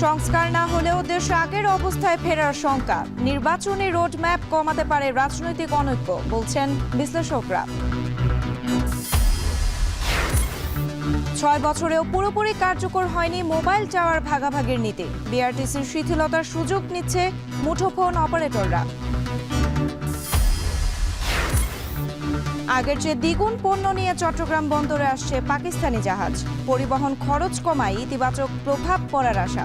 সংস্কার না হলেও দেশ আগের অবস্থায় ফেরার শঙ্কা। নির্বাচনী রোডম্যাপ কমাতে পারে রাজনৈতিক অনৈক্য, বলছেন বিশ্লেষকরা। 6 বছরেও পুরোপুরি কার্যকর হয়নি মোবাইল টাওয়ার ভাগাভাগির নীতি। বিআরটিসির শিথিলতার সুযোগ নিচ্ছে মুঠোফোন অপারেটররা। আগের চেয়ে দ্বিগুণ পণ্য নিয়ে চট্টগ্রাম বন্দরে আসছে পাকিস্তানি জাহাজ। পরিবহন খরচ কমায় ইতিবাচক প্রভাব পড়ার আশা।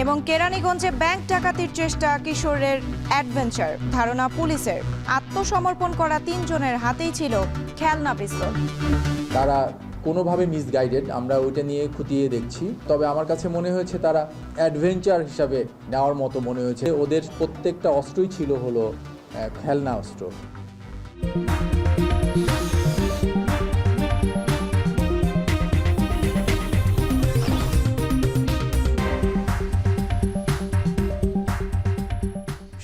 এবং কেরানীগঞ্জে ব্যাংক ডাকাতির চেষ্টা, কিশোরের অ্যাডভেঞ্চার। ধারণা পুলিশের আত্মসমর্পণ করা 3 জনের হাতেই ছিল খেলনা পিস্তল। তারা কোনোভাবে মিসগাইডেড, আমরা ওইটা নিয়ে খতিয়ে দেখছি। তবে আমার কাছে মনে হয়েছে তারা অ্যাডভেঞ্চার হিসাবে নেওয়ার মতো মনে হয়েছে। ওদের প্রত্যেকটা অস্ত্রই ছিল হলো খেলনা অস্ত্র।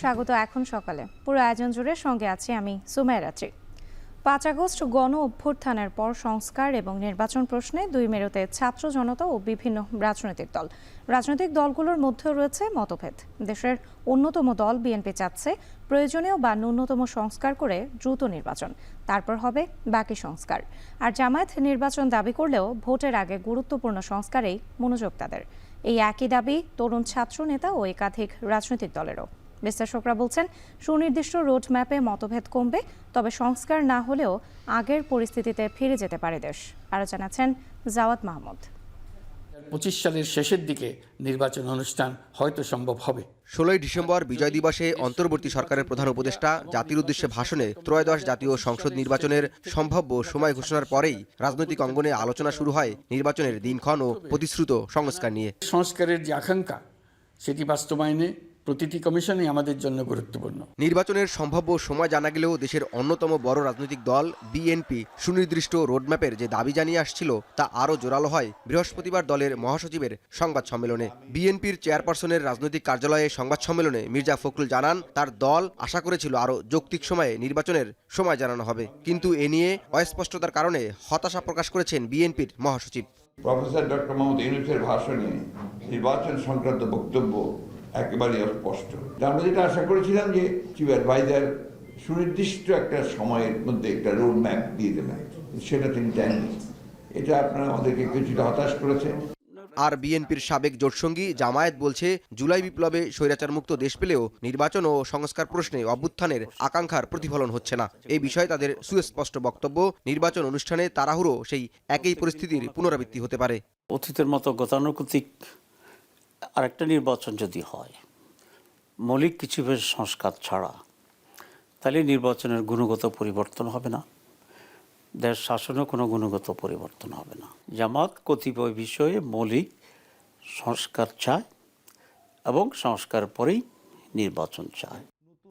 স্বাগত এখন সকালে। পুরো আয়োজন জুড়ে সঙ্গে আছি আমি সুমাইয়া রাত্রি। 5 আগস্ট গণ অভ্যুত্থানের পর সংস্কার এবং নির্বাচন প্রশ্নে 2 মেরুতে ছাত্র জনতা ও বিভিন্ন রাজনৈতিক দলগুলোর মধ্যেও রয়েছে মতভেদ। দেশের অন্যতম দল বিএনপি চাচ্ছে প্রয়োজনীয় বা ন্যূনতম সংস্কার করে দ্রুত নির্বাচন, তারপর হবে বাকি সংস্কার। আর জামায়াত নির্বাচন দাবি করলেও ভোটের আগে গুরুত্বপূর্ণ সংস্কারেই মনোযোগ তাদের। এই একই দাবি তরুণ ছাত্র নেতা ও একাধিক রাজনৈতিক দলেরও। বিশ্লেষকরা বলছেন, সুনির্দিষ্ট রোডম্যাপে মতভেদ কমবে, তবে সংস্কার না হলেও আগের পরিস্থিতিতে ফিরে যেতে পারে দেশ। আরও জানাচ্ছেন জাওয়াদ মাহমুদ। 25 সালের শেষের দিকে নির্বাচন অনুষ্ঠান হয়তো সম্ভব হবে। 16 ডিসেম্বর বিজয় দিবসে অন্তর্বর্তী সরকারের প্রধান উপদেষ্টা জাতির উদ্দেশ্যে ভাষণে ত্রয়োদশ জাতীয় সংসদ নির্বাচনের সম্ভাব্য সময় ঘোষণার পরেই রাজনৈতিক অঙ্গনে আলোচনা শুরু হয় নির্বাচনের দিনক্ষণ ও প্রতিশ্রুত সংস্কার নিয়ে। সংস্কারের যে আকাঙ্ক্ষা, সেটি বাস্তবায়নে প্রতিটি কমিশনই আমাদের জন্য গুরুত্বপূর্ণ। নির্বাচনের সম্ভাব্য সময় জানা গেলেও দেশের অন্যতম বড় রাজনৈতিক দল বিএনপি সুনির্দিষ্ট রোডম্যাপের যে দাবি জানিয়ে আসছিল তা আরও জোরালো হয় বৃহস্পতিবার দলের মহাসচিবের সংবাদ সম্মেলনে। বিএনপির চেয়ারপারসনের রাজনৈতিক কার্যালয়ে সংবাদ সম্মেলনে মির্জা ফখরুল জানান, তার দল আশা করেছিল আরও যৌক্তিক সময়ে নির্বাচনের সময় জানানো হবে, কিন্তু এ নিয়ে অস্পষ্টতার কারণে হতাশা প্রকাশ করেছেন বিএনপির মহাসচিব। প্রফেসর ডক্টর মোহাম্মদ ইউনূসের ভাষণে নির্বাচন সংক্রান্ত বক্তব্য একেবারেই অস্পষ্ট। আমরা যেটা আশা করেছিলাম যে চিফ অ্যাডভাইজার সুনির্দিষ্ট একটা সময়ের মধ্যে একটা রোড ম্যাপ দিয়ে দেবেন, সেটা তিনি দেননি। এটা আপনারা আমাদেরকে কিছুটা হতাশ করেছে। আর বিএনপির সাবেক জোটসঙ্গী জামায়াত বলছে, জুলাই বিপ্লবে স্বৈরাচার মুক্ত দেশ পেলেও নির্বাচন ও সংস্কার প্রশ্নে অভ্যুত্থানের আকাঙ্ক্ষার প্রতিফলন হচ্ছে না। এই বিষয়ে তাদের সুস্পষ্ট বক্তব্য, নির্বাচন অনুষ্ঠানে তাড়াহুড়ো সেই একই পরিস্থিতির পুনরাবৃত্তি হতে পারে। অতীতের মতো গতানুগতিক আরেকটা নির্বাচন যদি হয় মৌলিক কিছু সংস্কার ছাড়া, তাহলে নির্বাচনের গুণগত পরিবর্তন হবে না, দেশ শাসনেও কোনো গুণগত পরিবর্তন হবে না। জামাত কতিপয় বিষয়ে মৌলিক সংস্কার চায় এবং সংস্কার পরেই নির্বাচন চায়।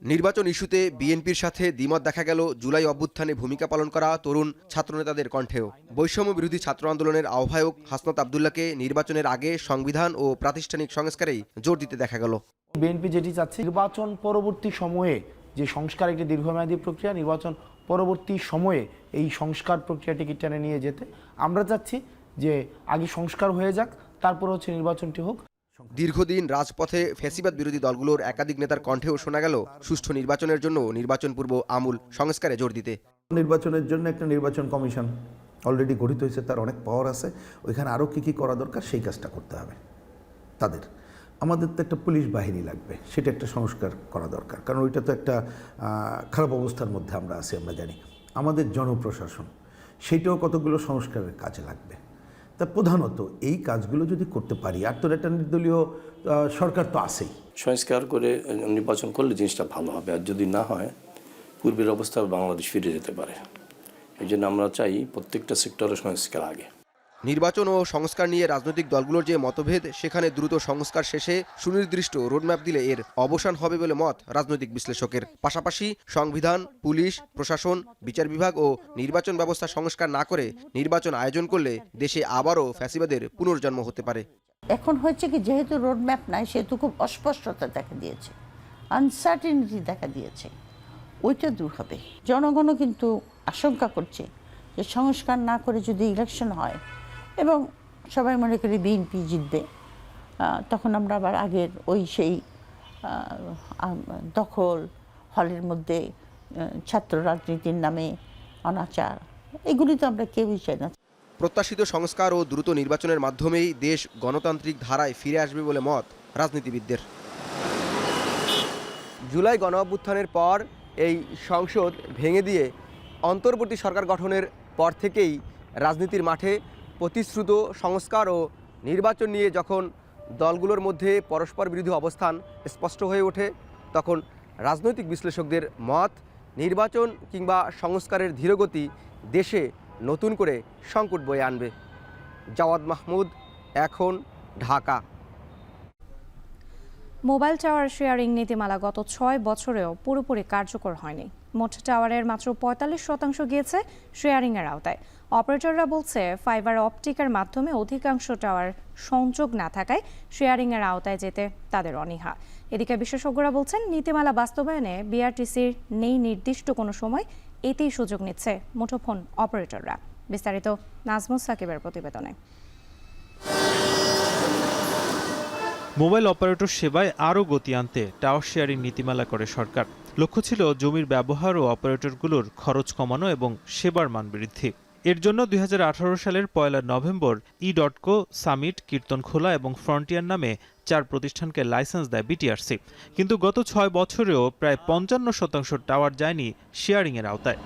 নির্বাচন ইস্যুতে বিএনপির সাথে দ্বিমত দেখা গেল জুলাই অভ্যুত্থানে ভূমিকা পালন করা তরুণ ছাত্রনেতাদের কণ্ঠেও। বৈষম্য বিরোধী ছাত্র আন্দোলনের আহ্বায়ক হাসনাত আবদুল্লাহকে নির্বাচনের আগে সংবিধান ও প্রাতিষ্ঠানিক সংস্কারেই জোর দিতে দেখা গেল। বিএনপি যেটি চাচ্ছে, নির্বাচন পরবর্তী সময়ে যে সংস্কার একটি দীর্ঘমেয়াদী প্রক্রিয়া, নির্বাচন পরবর্তী সময়ে এই সংস্কার প্রক্রিয়াটিকে টেনে নিয়ে যেতে আমরা চাচ্ছি যে আগে সংস্কার হয়ে যাক, তারপর হচ্ছে নির্বাচনটি হোক। দীর্ঘদিন রাজপথে ফ্যাসিবাদ বিরোধী দলগুলোর একাধিক নেতার কণ্ঠেও শোনা গেল সুষ্ঠু নির্বাচনের জন্য নির্বাচন পূর্ব আমূল সংস্কারে জোর দিতে। নির্বাচনের জন্য একটা নির্বাচন কমিশন অলরেডি গঠিত হয়েছে, তার অনেক পাওয়ার আছে। ওইখানে আরও কী করা দরকার সেই কাজটা করতে হবে তাদের। আমাদের তো একটা পুলিশ বাহিনী লাগবে, সেটা একটা সংস্কার করা দরকার, কারণ ওইটা তো একটা খারাপ অবস্থার মধ্যে আমরা আছি, আমরা জানি। আমাদের জনপ্রশাসন, সেইটাও কতগুলো সংস্কারের কাজে লাগবে। তা প্রধানত এই কাজগুলো যদি করতে পারি, আর তোর একটা নির্দলীয় সরকার তো আছেই। সংস্কার করে নির্বাচন করলে জিনিসটা ভালো হবে, আর যদি না হয় পূর্বের অবস্থা বাংলাদেশ ফিরে যেতে পারে। এই জন্য আমরা চাই প্রত্যেকটা সেক্টরে সংস্কার আগে। নির্বাচন ও সংস্কার নিয়ে রাজনৈতিক দলগুলোর যে মতভেদ, সেখানে দ্রুত সংস্কার শেষে সুনির্দিষ্ট রোডম্যাপ দিলে এর অবসান হবে বলে মত রাজনৈতিক বিশ্লেষকের। পাশাপাশি সংবিধান, পুলিশ, প্রশাসন, বিচার বিভাগ ও নির্বাচন ব্যবস্থা সংস্কার না করে নির্বাচন আয়োজন করলে দেশে আবারও ফ্যাসিবাদের পুনর্জন্ম হতে পারে। এখন হয়েছে কি, যেহেতু রোডম্যাপ নাই, সেহেতু খুব অস্পষ্টতা দেখা দিয়েছে। আনসার্টেনিটি দেখা দিয়েছে, ওইটা দূর হবে। জনগণও কিন্তু আশঙ্কা করছে যে সংস্কার না করে যদি ইলেকশন হয় এবং সবাই মনে করি বিএনপি জিতবে, তখন আমরা আবার আগের সেই দখল, হলের মধ্যে ছাত্র রাজনীতির নামে অনাচার, এগুলি তো আমরা কেউই চাই না। প্রত্যাশিত সংস্কার ও দ্রুত নির্বাচনের মাধ্যমেই দেশ গণতান্ত্রিক ধারায় ফিরে আসবে বলে মত রাজনীতিবিদদের। জুলাই গণঅভ্যুত্থানের পর এই সংসদ ভেঙে দিয়ে অন্তর্বর্তী সরকার গঠনের পর থেকেই রাজনীতির মাঠে প্রতিশ্রুত সংস্কার ও নির্বাচন নিয়ে যখন দলগুলোর মধ্যে পরস্পর বিরোধী অবস্থান স্পষ্ট হয়ে ওঠে, তখন রাজনৈতিক বিশ্লেষকদের মত নির্বাচন কিংবা সংস্কারের ধীরগতি দেশে নতুন করে সংকট বয়ে আনবে। জাওয়াদ মাহমুদ, এখন, ঢাকা। মোবাইল টাওয়ার শেয়ারিং নীতিমালা গত 6 বছরেও পুরোপুরি কার্যকর হয়নি। মোট টাওয়ারের মাত্র 45% গিয়েছে শেয়ারিংয়ের আওতায়। অপারেটররা বলছে ফাইবার অপটিকের মাধ্যমে অধিকাংশ টাওয়ার সংযোগ না থাকায় শেয়ারিংয়ের আওতায় যেতে তাদের অনীহা। এদিকে বিশেষজ্ঞরা বলছেন নীতিমালা বাস্তবায়নে বিআরটিসির নেই নির্দিষ্ট কোনো সময়, এতেই সুযোগ নিচ্ছে মুঠোফোন অপারেটররা। বিস্তারিত নাজমুস সাকিবের প্রতিবেদনে। মোবাইল অপারেটর সেবায় আরও গতি আনতে টাওয়ার শেয়ারিং নীতিমালা করে সরকার। লক্ষ্য ছিল জমির ব্যবহার ও অপারেটরগুলোর খরচ কমানো এবং সেবার মান বৃদ্ধি। এর জন্য 2018 সালের 1 নভেম্বর ই.কো, সামিট, কীর্তনখোলা এবং ফ্রন্টিয়ার নামে 4 প্রতিষ্ঠানকে লাইসেন্স দেয় বিটিআরসি। কিন্তু গত 6 বছরেও প্রায় 55% টাওয়ার যায়নি শেয়ারিংয়ের আওতায়।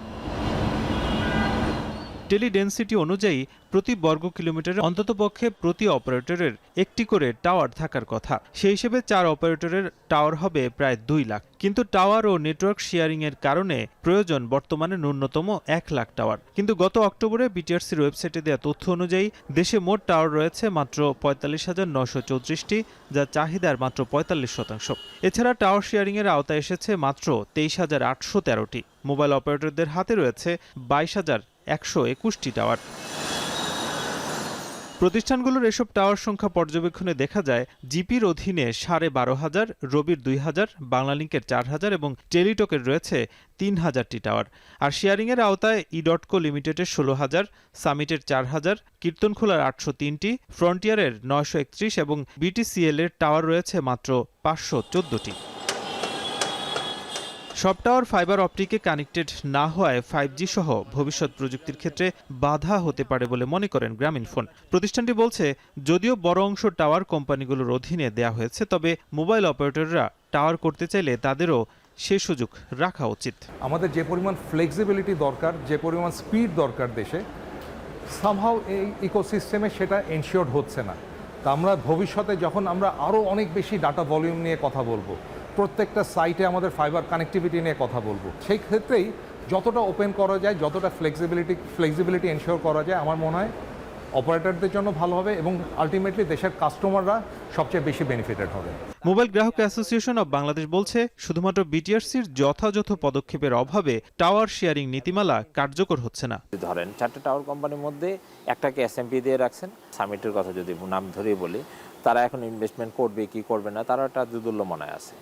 টেলিডেন্সিটি অনুযায়ী প্রতি বর্গ কিলোমিটারে অন্ততপক্ষে প্রতি অপারেটরের একটি করে টাওয়ার থাকার কথা। সেই হিসেবে 4 অপারেটরের টাওয়ার হবে প্রায় 2 লাখ। কিন্তু টাওয়ার ও নেটওয়ার্ক শেয়ারিংয়ের কারণে প্রয়োজন বর্তমানে ন্যূনতম 1 লাখ টাওয়ার। কিন্তু গত অক্টোবরে বিটিআরসির ওয়েবসাইটে দেওয়া তথ্য অনুযায়ী দেশে মোট টাওয়ার রয়েছে মাত্র 45,934টি, যা চাহিদার মাত্র 45%। এছাড়া টাওয়ার শেয়ারিংয়ের আওতায় এসেছে মাত্র 23,813টি। মোবাইল অপারেটরদের হাতে রয়েছে 22,121টি টাওয়ার। প্রতিষ্ঠানগুলোর এসব টাওয়ার সংখ্যা পর্যবেক্ষণে দেখা যায় জিপির অধীনে 12,500, রবির 2,000, বাংলালিংকের 4,000 এবং টেলিটকের রয়েছে 3,000টি টাওয়ার। আর শেয়ারিংয়ের আওতায় ই.কো লিমিটেডের 16,000, সামিটের 4,000, কীর্তনখোলার 803টি, ফ্রন্টিয়ারের 931 এবং বিটিসিএল এর টাওয়ার রয়েছে মাত্র 514টি। সব টাওয়ার ফাইবার অপটিকে কানেক্টেড না হওয়ায় 5G সহ ভবিষ্যৎ প্রযুক্তির ক্ষেত্রে বাধা হতে পারে বলে মনে করেন গ্রামীণফোন। প্রতিষ্ঠানটি বলছে, যদিও বড় অংশ টাওয়ার কোম্পানিগুলোর অধীনে দেয়া হয়েছে, তবে মোবাইল অপারেটররা টাওয়ার করতে চাইলে তাদেরও সে সুযোগ রাখা উচিত। আমাদের যে পরিমাণ ফ্লেক্সিবিলিটি দরকার, যে পরিমাণ স্পিড দরকার দেশে, সামহাও এই ইকোসিস্টেমে সেটা এনশিওর্ড হচ্ছে না। তা আমরা ভবিষ্যতে যখন আমরা আরও অনেক বেশি ডাটা ভলিউম নিয়ে কথা বলবো, প্রত্যেকটা সাইটে আমাদের ফাইবার কানেক্টিভিটি নিয়ে কথা বলবো, সেই ক্ষেত্রেই যতটা ওপেন করা যায়, যতটা ফ্লেক্সিবিলিটি এনশিওর করা যায়, আমার মনে হয় অপারেটরদের জন্য ভালো হবে এবং আলটিমেটলি দেশের কাস্টমাররা সবচেয়ে বেশি বেনিফিটেড হবে। মোবাইল গ্রাহক অ্যাসোসিয়েশন অব বাংলাদেশ বলছে, শুধুমাত্র বিটিআরসির যথাযথ পদক্ষেপের অভাবে টাওয়ার শেয়ারিং নীতিমালা কার্যকর হচ্ছে না। ধরেন 4টা টাওয়ার কোম্পানির মধ্যে একটাকে এসএমপি দিয়ে রাখছেন। সামিটের কথা যদি নাম ধরেই বলি, তারা এখন ইনভেস্টমেন্ট করবে কি করবে না, তারা একটা দুদুল্যমনায় আছে।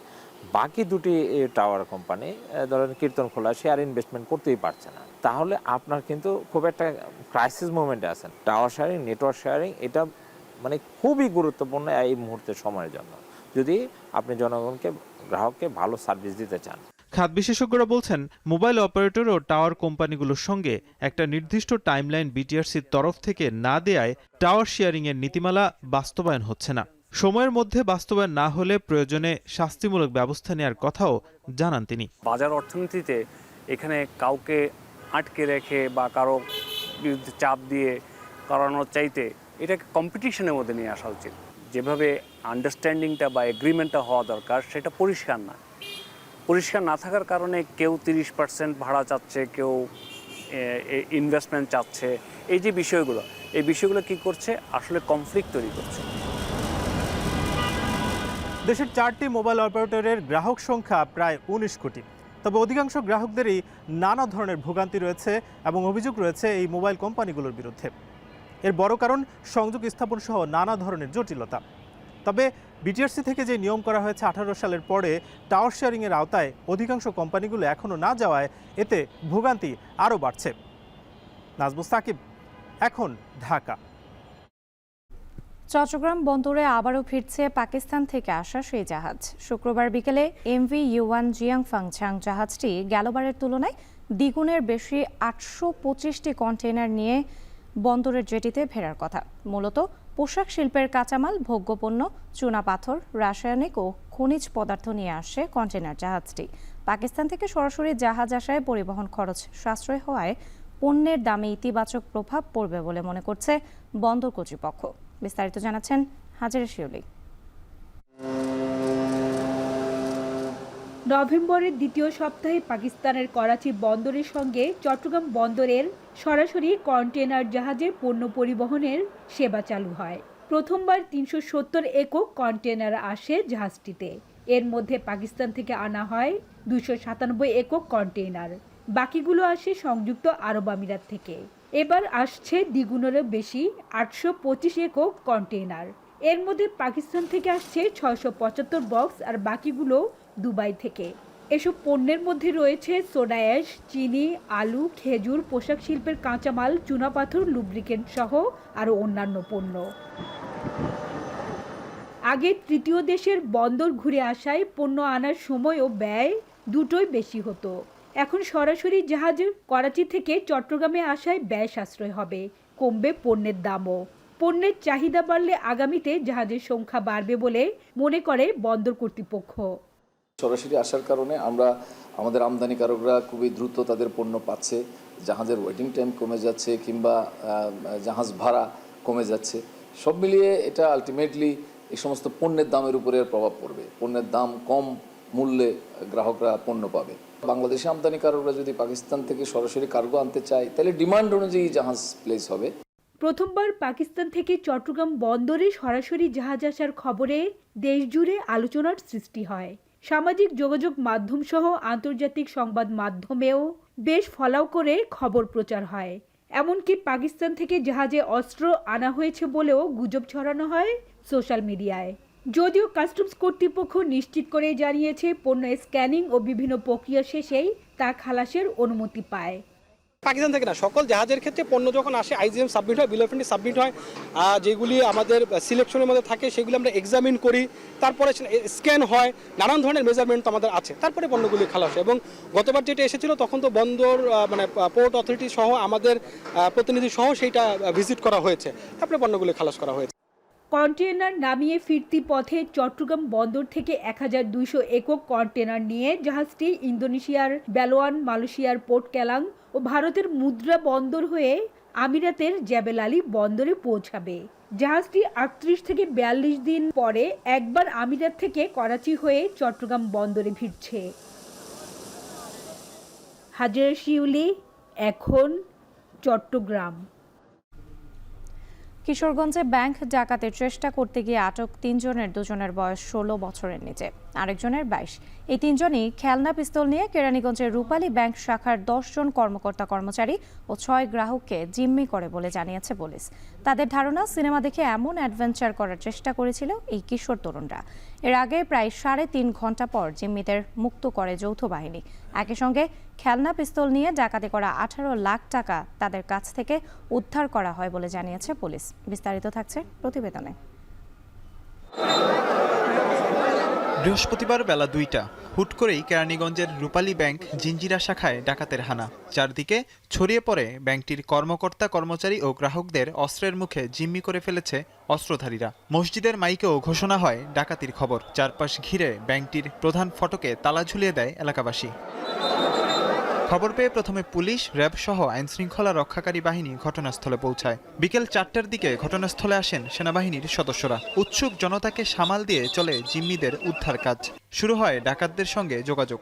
বাকি দুটি টাওয়ার কোম্পানি ধরেন কীর্তনখোলা, সে আর ইনভেস্টমেন্ট করতেই পারছে না। তাহলে আপনার কিন্তু খুব একটা ক্রাইসিস মোমেন্টে আছেন। টাওয়ার শেয়ারিং, নেটওয়ার্ক শেয়ারিং, এটা মানে খুবই গুরুত্বপূর্ণ এই মুহূর্তের সময়ের জন্য, যদি আপনি জনগণকে, গ্রাহককে ভালো সার্ভিস দিতে চান। খাত বিশেষজ্ঞরা বলছেন, মোবাইল অপারেটর ও টাওয়ার কোম্পানিগুলোর সঙ্গে একটা নির্দিষ্ট টাইমলাইন বিটিআরসির তরফ থেকে না দেয়ায় টাওয়ার শেয়ারিংয়ের নীতিমালা বাস্তবায়ন হচ্ছে না। সময়ের মধ্যে বাস্তবায়ন না হলে প্রয়োজনে শাস্তিমূলক ব্যবস্থা নেওয়ার কথাও জানান তিনি। বাজার অর্থনীতিতে এখানে কাউকে আটকে রেখে বা কারো বিরুদ্ধে চাপ দিয়ে করানোর চাইতে এটাকে কম্পিটিশনের মধ্যে নিয়ে আসা উচিত। যেভাবে আন্ডারস্ট্যান্ডিংটা বা এগ্রিমেন্টটা হওয়া দরকার, সেটা পরিষ্কার না। পরিষ্কার না থাকার কারণে কেউ 30% ভাড়া চাচ্ছে, কেউ ইনভেস্টমেন্ট চাচ্ছে। এই যে বিষয়গুলো, এই বিষয়গুলো কি করছে, আসলে কনফ্লিক্ট তৈরি করছে। দেশের 4টি মোবাইল অপারেটরের গ্রাহক সংখ্যা প্রায় 19 কোটি। তবে অধিকাংশ গ্রাহকদেরই নানা ধরনের ভোগান্তি রয়েছে এবং অভিযোগ রয়েছে এই মোবাইল কোম্পানিগুলোর বিরুদ্ধে। এর বড় কারণ সংযোগ স্থাপন সহ নানা ধরনের জটিলতা। তবে বিটিআরসি থেকে যে নিয়ম করা হয়েছে 18 সালের পরে টাওয়ার শেয়ারিংয়ের আওতায় অধিকাংশ কোম্পানিগুলো এখনও না যাওয়ায় এতে ভোগান্তি আরও বাড়ছে। নাজমুস সাকিব, এখন ঢাকা। চট্টগ্রাম বন্দরে আবারও ফিরছে পাকিস্তান থেকে আসা সেই জাহাজ। শুক্রবার বিকেলে MV ইউয়ান জিয়াংফাংচাং জাহাজটি গেলবারের তুলনায় দ্বিগুণের বেশি 825টি কন্টেইনার নিয়ে বন্দরের জেটিতে ফেরার কথা। মূলত পোশাক শিল্পের কাঁচামাল, ভোগ্যপণ্য, চুনাপাথর, রাসায়নিক ও খনিজ পদার্থ নিয়ে আসে কন্টেইনার জাহাজটি। পাকিস্তান থেকে সরাসরি জাহাজ আসায় পরিবহন খরচ সাশ্রয় হওয়ায় পণ্যের দামে ইতিবাচক প্রভাব পড়বে বলে মনে করছে বন্দর কর্তৃপক্ষ। বিস্তারিত জানাচ্ছেন হাজেরা শিউলি। নভেম্বরের দ্বিতীয় সপ্তাহে পাকিস্তানের করাচি বন্দরের সঙ্গে চট্টগ্রাম বন্দরের সরাসরি কন্টেইনার জাহাজে পণ্য পরিবহনের সেবা চালু হয়। প্রথমবার 370 একক কন্টেইনার আসে জাহাজটিতে। এর মধ্যে পাকিস্তান থেকে আনা হয় 297 একক কন্টেইনার, বাকিগুলো আসে সংযুক্ত আরব আমিরাত থেকে। এবার আসছে দ্বিগুণেরও বেশি 825 একক কন্টেইনার। এর মধ্যে পাকিস্তান থেকে আসছে 675 বক্স আর বাকিগুলো দুবাই থেকে। এসব পণ্যের মধ্যে রয়েছে সোডা অ্যাশ, চিনি, আলু, খেজুর, পোশাক শিল্পের কাঁচামাল, চুনাপাথর, লুব্রিকেন্ট সহ আরও অন্যান্য পণ্য। আগে তৃতীয় দেশের বন্দর ঘুরে আসায় পণ্য আনার সময় ও ব্যয় দুটোই বেশি হতো। এখন সরাসরি জাহাজে করাচি থেকে চট্টগ্রামে আসায় ব্যয় সাশ্রয় হবে, কমবে পণ্যের দামও। পণ্যের চাহিদা বাড়লে আগামীতে জাহাজের সংখ্যা বাড়বে বলে মনে করে বন্দর কর্তৃপক্ষ। সরাসরি আসার কারণে আমরা আমাদের আমদানিকারকরা খুবই দ্রুত তাদের পণ্য পাচ্ছে, জাহাজের ওয়েটিং টাইম কমে যাচ্ছে কিংবা জাহাজ ভাড়া কমে যাচ্ছে। সব মিলিয়ে এটা আলটিমেটলি এই সমস্ত পণ্যের দামের উপরে প্রভাব পড়বে। পণ্যের দাম কম মূল্যে গ্রাহকরা পণ্য পাবে। বাংলাদেশে আমদানিকারকরা যদি পাকিস্তান থেকে সরাসরি কার্গো আনতে চায় তাহলে ডিমান্ড অনুযায়ী জাহাজ প্লেস হবে। প্রথমবার পাকিস্তান থেকে চট্টগ্রাম বন্দরে সরাসরি জাহাজ আসার খবরে দেশজুড়ে আলোচনার সৃষ্টি হয়। সামাজিক যোগাযোগ মাধ্যম সহ আন্তর্জাতিক সংবাদ মাধ্যমেও বেশ ফলাও করে খবর প্রচার হয়। এমনকি পাকিস্তান থেকে জাহাজে অস্ত্র আনা হয়েছে বলেও গুজব ছড়ানো হয় সোশ্যাল মিডিয়ায়। যদিও কাস্টমস কর্তৃপক্ষ নিশ্চিত করে জানিয়েছে পণ্য স্ক্যানিং ও বিভিন্ন প্রক্রিয়া শেষেই তা খালাসের অনুমতি পায়। পাকিস্তান থেকে না, সকল জাহাজের ক্ষেত্রে পণ্য যখন আসে IGM সাবমিট হয়, বিল অফ এন্ট্রি সাবমিট হয়, যেগুলি আমাদের সিলেকশনের মধ্যে থাকে সেগুলি আমরা এক্সামিন করি, তারপরে স্ক্যান হয়, নানান ধরনের মেজারমেন্ট আমাদের আছে, তারপরে পণ্যগুলি খালাস হয়। এবং গতবার যেটা এসেছিল তখন তো বন্দর মানে পোর্ট অথরিটি সহ আমাদের প্রতিনিধি সহ সেইটা ভিজিট করা হয়েছে, তারপরে পণ্যগুলি খালাস করা হয়েছে। কন্টেইনার নামিয়ে ফিরতি পথে চট্টগ্রাম বন্দর থেকে 1200 একক কন্টেইনার নিয়ে জাহাজটি ইন্দোনেশিয়ার বেলোয়ান, মালয়েশিয়ার পোর্ট কেলাং ও ভারতের মুদ্রা বন্দর হয়ে আমিরাতের জেবেল আলী বন্দরে পৌঁছাবে। জাহাজটি 38 থেকে 42 দিন পরে একবার আমিরাত থেকে করাচি হয়ে চট্টগ্রাম বন্দরে ভিড়ছে। হাজেরা শিউলি, এখন চট্টগ্রাম। কিশোরগঞ্জে ব্যাংক ডাকাতের চেষ্টা করতে গিয়ে আটক 3 জনের 2 জনের বয়স 16 বছরের নিচে, আরেকজনের 22। এই 3 জনই খেলনা পিস্তল নিয়ে কেরানীগঞ্জের রূপালী ব্যাংক শাখার 10 জন কর্মকর্তা কর্মচারী ও 6 গ্রাহককে জিম্মি করে বলে জানিয়েছে পুলিশ। তাদের ধারণা, সিনেমা দেখে এমন অ্যাডভেঞ্চার করার চেষ্টা করেছিল এই কিশোর তরুণরা। এর আগে প্রায় 3.5 ঘন্টা পর জিম্মিদের মুক্ত করে যৌথ বাহিনী। একই সঙ্গে খেলনা পিস্তল নিয়ে ডাকাতি করা 18 লাখ টাকা তাদের কাছ থেকে উদ্ধার করা হয় বলে জানিয়েছে পুলিশ। বিস্তারিত থাকছে প্রতিবেদনে। বৃহস্পতিবার বেলা 2টা হুট করেই কেরানীগঞ্জের রূপালী ব্যাংক জিঞ্জিরা শাখায় ডাকাতের হানা। চারদিকে ছড়িয়ে পড়ে ব্যাংকটির কর্মকর্তা কর্মচারী ও গ্রাহকদের অস্ত্রের মুখে জিম্মি করে ফেলেছে অস্ত্রধারীরা। মসজিদের মাইকেও ঘোষণা হয় ডাকাতির খবর। চারপাশ ঘিরে ব্যাংকটির প্রধান ফটকে তালা ঝুলিয়ে দেয় এলাকাবাসী। খবর পেয়ে প্রথমে পুলিশ, র্যাব সহ আইনশৃঙ্খলা রক্ষাকারী বাহিনী ঘটনাস্থলে পৌঁছায়। বিকেল 4টার দিকে ঘটনাস্থলে আসেন সেনাবাহিনীর সদস্যরা। উৎসুক জনতাকে সামাল দিয়ে চলে জিম্মিদের উদ্ধার কাজ। শুরু হয় ডাকাতদের সঙ্গে যোগাযোগ।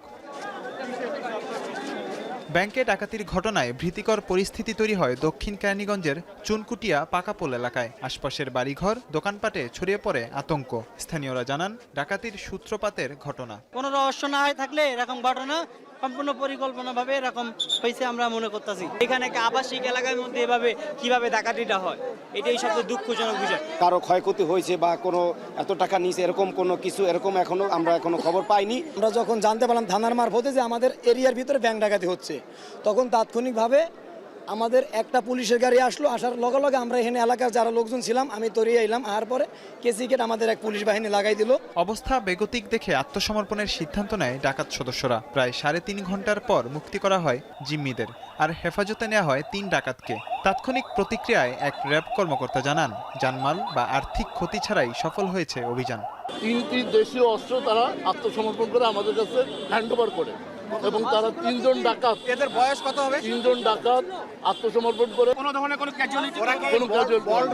ব্যাংকে ডাকাতির ঘটনায় ভীতিকর পরিস্থিতি তৈরি হয় দক্ষিণ কেরানীগঞ্জের চুনকুটিয়া পাকাপোল এলাকায়। আশপাশের বাড়িঘর, দোকানপাটে ছড়িয়ে পড়ে আতঙ্ক। স্থানীয়রা জানান, ডাকাতির সূত্রপাতের ঘটনা। কোনো রহস্য না থাকলে এরকম ঘটনা সম্পূর্ণ পরিকল্পনাভাবে এরকম হয়েছে আমরা মনে করতেছি। এখানে একটা আবাসিক এলাকার মধ্যে এভাবে কিভাবে ডাকাতিটা হয়, এটাই সবচেয়ে দুঃখজনক বিষয়। কারো ক্ষয়ক্ষতি হয়েছে বা কোনো এত টাকা নিয়েছে এরকম কোনো কিছু এরকম আমরা এখনো খবর পাইনি। আমরা যখন জানতে পারলাম থানার মারফতে যে আমাদের এরিয়ার ভিতরে ব্যাংক ডাকাতি হচ্ছে, তখন তাৎক্ষণিকভাবে আমাদের একটা পুলিশের গাড়ি আসলো। আসার লগে লগে আমরা এখানে এলাকার যারা লোকজন ছিলাম আমি তরিয়ে এলাম। আর পরে কেসিকেট আমাদের এক পুলিশ বাহিনী লাগাই দিল। অবস্থা বেগতিক দেখে আত্মসমর্পণের সিদ্ধান্ত নেয় ডাকাত সদস্যরা। প্রায় 3.5 ঘন্টার পর মুক্তি করা হয় জিম্মিদের, আর হেফাজতে নেওয়া হয় 3 ডাকাতকে। তাৎক্ষণিক প্রতিক্রিয়ায় এক র্যাব কর্মকর্তা জানান, জানমাল বা আর্থিক ক্ষতি ছাড়াই সফল হয়েছে অভিযান। 3টি দেশীয় অস্ত্র তারা আত্মসমর্পণ করে আমাদের কাছে হ্যান্ডওভার করে, এবং তারা 3 জন ডাকাত, এদের বয়স কত হবে? 3 জন ডাকাত আত্মসমর্পণ করে। কোনো ধরনের কোনো ক্যাজুয়ালিটি বল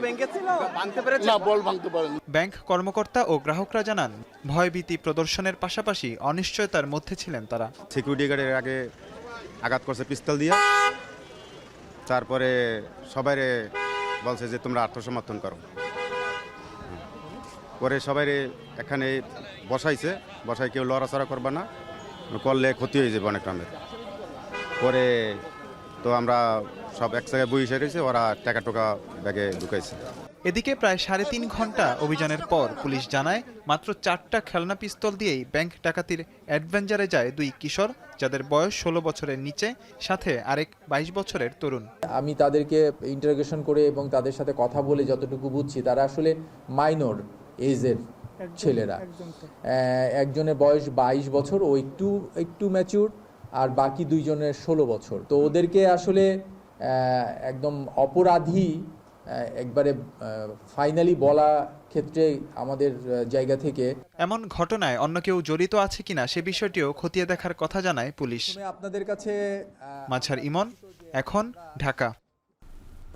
ভাঙতে পেরেছে না, বল ভাঙতে পারেনি। ব্যাংক কর্মকর্তা ও গ্রাহকরা জানান, ভয়ভীতি প্রদর্শনের পাশাপাশি অনিশ্চয়তার মধ্যে ছিলেন তারা। সিকিউরিটি গার্ডের আগে আঘাত করছে পিস্তল দিয়ে, তারপরে সবাই বলছে যে তোমরা আত্মসমর্পণ করো। পরে সবাই এখানে বসাই কেউ লড়াচড়া করবে না, করলে ক্ষতি হয়ে যাবে অনেক রকমের। পরে তো আমরা সব এক জায়গায় বসে রয়েছে, ওরা টাকা টোকা ব্যাগে ঢুকাইছে। এদিকে প্রায় 3.5 ঘন্টা অভিযানের পর পুলিশ জানায়, মাত্র 4টা খেলনা পিস্তল দিয়েই ব্যাংক ডাকাতির অ্যাডভেঞ্চারে যায় 2 কিশোর, যাদের বয়স 16 বছরের নিচে, সাথে আরেক 22 বছরের তরুণ। আমি তাদেরকে ইন্টারোগেশন করে এবং তাদের সাথে কথা বলে যতটুকু বুঝছি, তারা আসলে মাইনর এজের ছেলেরা। একজনের বয়স 22 বছর, ও একটু ম্যাচিউর, আর বাকি 2 জনের 16 বছর। তো ওদেরকে আসলে একদম অপরাধী একবারে ফাইনালি বলা ক্ষেত্রে আমাদের জায়গা থেকে। এমন ঘটনায় অন্য কেউ জড়িত আছে কিনা সে বিষয়টিও খতিয়ে দেখার কথা জানায় পুলিশ। আপনাদের কাছে মাঝার ইমন, এখন, ঢাকা।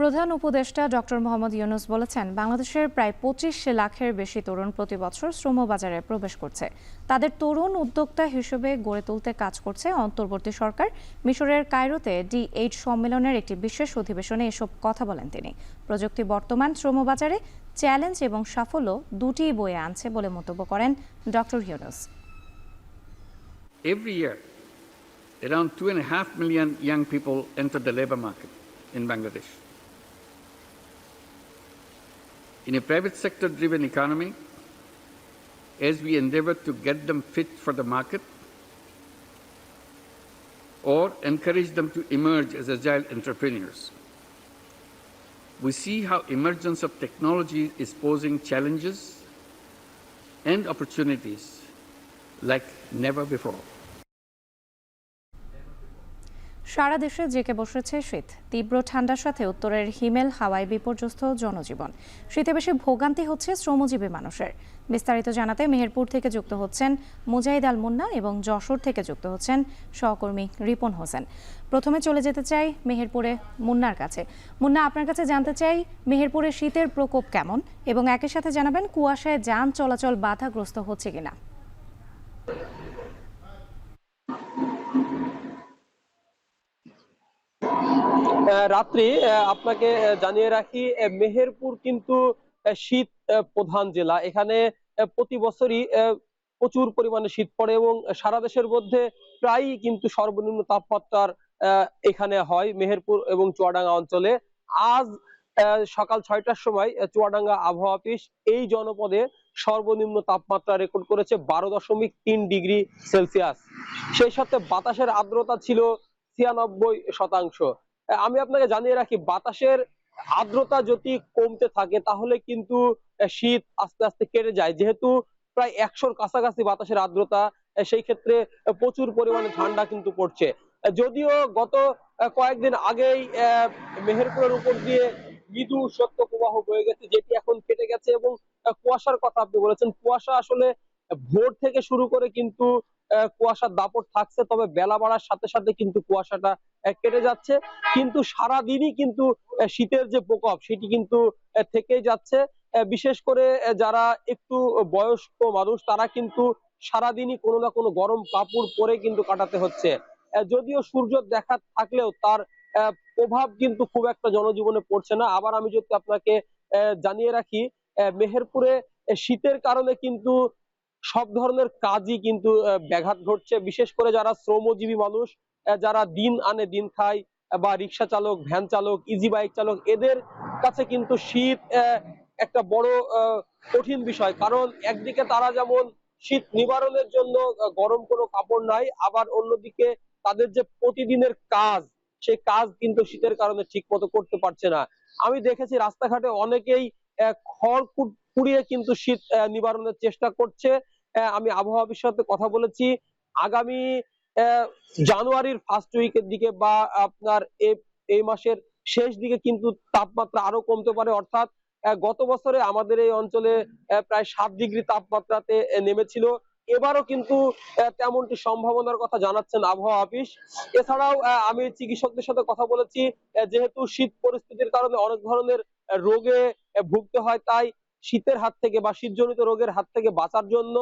প্রধান উপদেষ্টা ডক্টর মোহাম্মদ ইউনূস বলেছেন, বাংলাদেশের প্রায় 25 লাখের বেশি তরুণ প্রতি বছর শ্রমবাজারে প্রবেশ করছে। তাদের তরুণ উদ্যোক্তা হিসেবে গড়ে তুলতে কাজ করছে অন্তর্বর্তী সরকার। মিশরের কায়রোতে D8 সম্মেলনের একটি বিশেষ অধিবেশনে এসব কথা বলেন তিনি। প্রযুক্তি বর্তমান শ্রমবাজারে চ্যালেঞ্জ এবং সাফল্য দুটিই বয়ে আনছে বলে মন্তব্য করেন doctor Yunus. Every year, around 2.5 million young people enter the labor market in Bangladesh. In a private sector-driven economy, as we endeavor to get them fit for the market or encourage them to emerge as agile entrepreneurs, we see how emergence of technology is posing challenges and opportunities like never before. সারা দেশে জেঁকে বসেছে শীত। তীব্র ঠান্ডার সাথে উত্তরের হিমেল হাওয়ায় বিপর্যস্ত জনজীবন। শীতে বেশি ভোগান্তি হচ্ছে শ্রমজীবী মানুষের। বিস্তারিত জানাতে মেহেরপুর থেকে যুক্ত হচ্ছেন মুজাহিদ আল মুন্না এবং যশোর থেকে যুক্ত হচ্ছেন সহকর্মী রিপন হোসেন। প্রথমে চলে যেতে চাই মেহেরপুরে মুন্নার কাছে। মুন্না, আপনার কাছে জানতে চাই, মেহেরপুরে শীতের প্রকোপ কেমন, এবং একই সাথে জানাবেন কুয়াশায় যান চলাচল বাধাগ্রস্ত হচ্ছে কিনা। রাত্রি আপনাকে জানিয়ে রাখি, মেহেরপুর কিন্তু শীত প্রধান জেলা। এখানে প্রতি বছরই প্রচুর পরিমাণে শীত পড়ে এবং সারা দেশের মধ্যে প্রায়ই কিন্তু সর্বনিম্ন তাপমাত্রার এখানে হয় মেহেরপুর এবং চুয়াডাঙ্গা অঞ্চলে। আজ সকাল 6টার সময় চুয়াডাঙ্গা আবহাওয়া অফিস এই জনপদে সর্বনিম্ন তাপমাত্রা রেকর্ড করেছে 12.3 ডিগ্রি সেলসিয়াস। সেই সাথে বাতাসের আর্দ্রতা ছিল 96%। আমি আপনাকে জানিয়ে রাখি, বাতাসের আর্দ্রতা যদি কমতে থাকে তাহলে কিন্তু শীত আস্তে আস্তে কেটে যায়। যেহেতু প্রায় 100-র কাছাকাছি বাতাসের আর্দ্রতা, সেই ক্ষেত্রে প্রচুর পরিমাণে ঠান্ডা কিন্তু পড়ছে। যদিও গত কয়েকদিন আগেই মেহেরপুরের উপর দিয়ে মৃদু শৈত্য প্রবাহ বয়ে গেছে, যেটি এখন কেটে গেছে। এবং কুয়াশার কথা আপনি বলেছেন, কুয়াশা আসলে ভোর থেকে শুরু করে কিন্তু কুয়াশার দাপট থাকছে, তবে বেলা বাড়ার সাথে সাথে কিন্তু কুয়াশাটা কেটে যাচ্ছে। কিন্তু সারাদিনই কিন্তু শীতের যে প্রকোপ সেটি কিন্তু থেকেই যাচ্ছে। বিশেষ করে যারা একটু বয়স্ক মানুষ, তারা কিন্তু সারাদিনই কোনো না কোনো গরম কাপড় পরে কিন্তু কাটাতে হচ্ছে। যদিও সূর্য দেখা থাকলেও তার প্রভাব কিন্তু খুব একটা জনজীবনে পড়ছে না। আবার আমি যদি আপনাকে জানিয়ে রাখি, মেহেরপুরে শীতের কারণে কিন্তু সব ধরনের কাজই কিন্তু ব্যাঘাত ঘটছে। বিশেষ করে যারা শ্রমজীবী মানুষ, যারা দিন আনে দিন খায়, বা রিক্সা চালক, ভ্যান চালক, ইজি বাইক চালক, এদের কাছে কিন্তু শীত একটা বড় কঠিন বিষয়। কারণ একদিকে তারা যেমন শীত নিবারণের জন্য গরম কোনো কাপড় নাই, আবার অন্যদিকে তাদের যে প্রতিদিনের কাজ, সেই কাজ কিন্তু শীতের কারণে ঠিক মতো করতে পারছে না। আমি দেখেছি রাস্তাঘাটে অনেকেই খড় পুড়িয়ে কিন্তু শীত নিবারণের চেষ্টা করছে। আমি আবহাওয়া অফিসের সাথে কথা বলেছি, আগামী জানুয়ারির ফার্স্ট উইকের দিকে বা আপনার এই মাসের শেষ দিকে কিন্তু তাপমাত্রা আরো কমতে পারে। অর্থাৎ গত বছরে আমাদের এই অঞ্চলে প্রায় 7 ডিগ্রি তাপমাত্রাতে নেমেছিল। এবারও কিন্তু তেমনটি সম্ভাবনার কথা জানাচ্ছেন আবহাওয়া অফিস। এছাড়াও আমি চিকিৎসকদের সাথে কথা বলেছি, যেহেতু শীত পরিস্থিতির কারণে অনেক ধরনের রোগে ভুগতে হয়, তাই শীতের হাত থেকে বা শীতজনিত রোগের হাত থেকে বাঁচার জন্য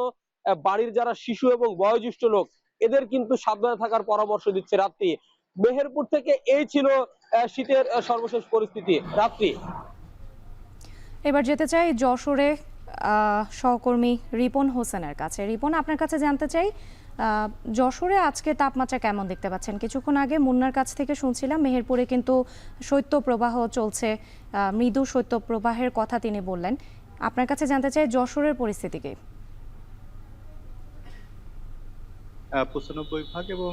বাড়ির যারা শিশু এবং বয়োজ্যেষ্ঠ লোক, এদের কিন্তু সাবধানে থাকার পরামর্শ দিচ্ছে রাত্রি। মেহেরপুর থেকে এই ছিল শীতের সর্বশেষ পরিস্থিতি। রাত্রি। এবার যেতে চাই যশোরে সহকর্মী রিপন হোসেনের কাছে। রিপন, আপনার কাছে জানতে চাই, যশোরে আজকে তাপমাত্রা কেমন দেখতে পাচ্ছেন? কিছুক্ষণ আগে মুন্নার কাছ থেকে শুনছিলাম মেহেরপুরে কিন্তু শৈত্যপ্রবাহ চলছে, মৃদু শৈত্যপ্রবাহের কথা তিনি বললেন। আপনার কাছে জানতে চাই যশোরের পরিস্থিতি কি? 95 ভাগ এবং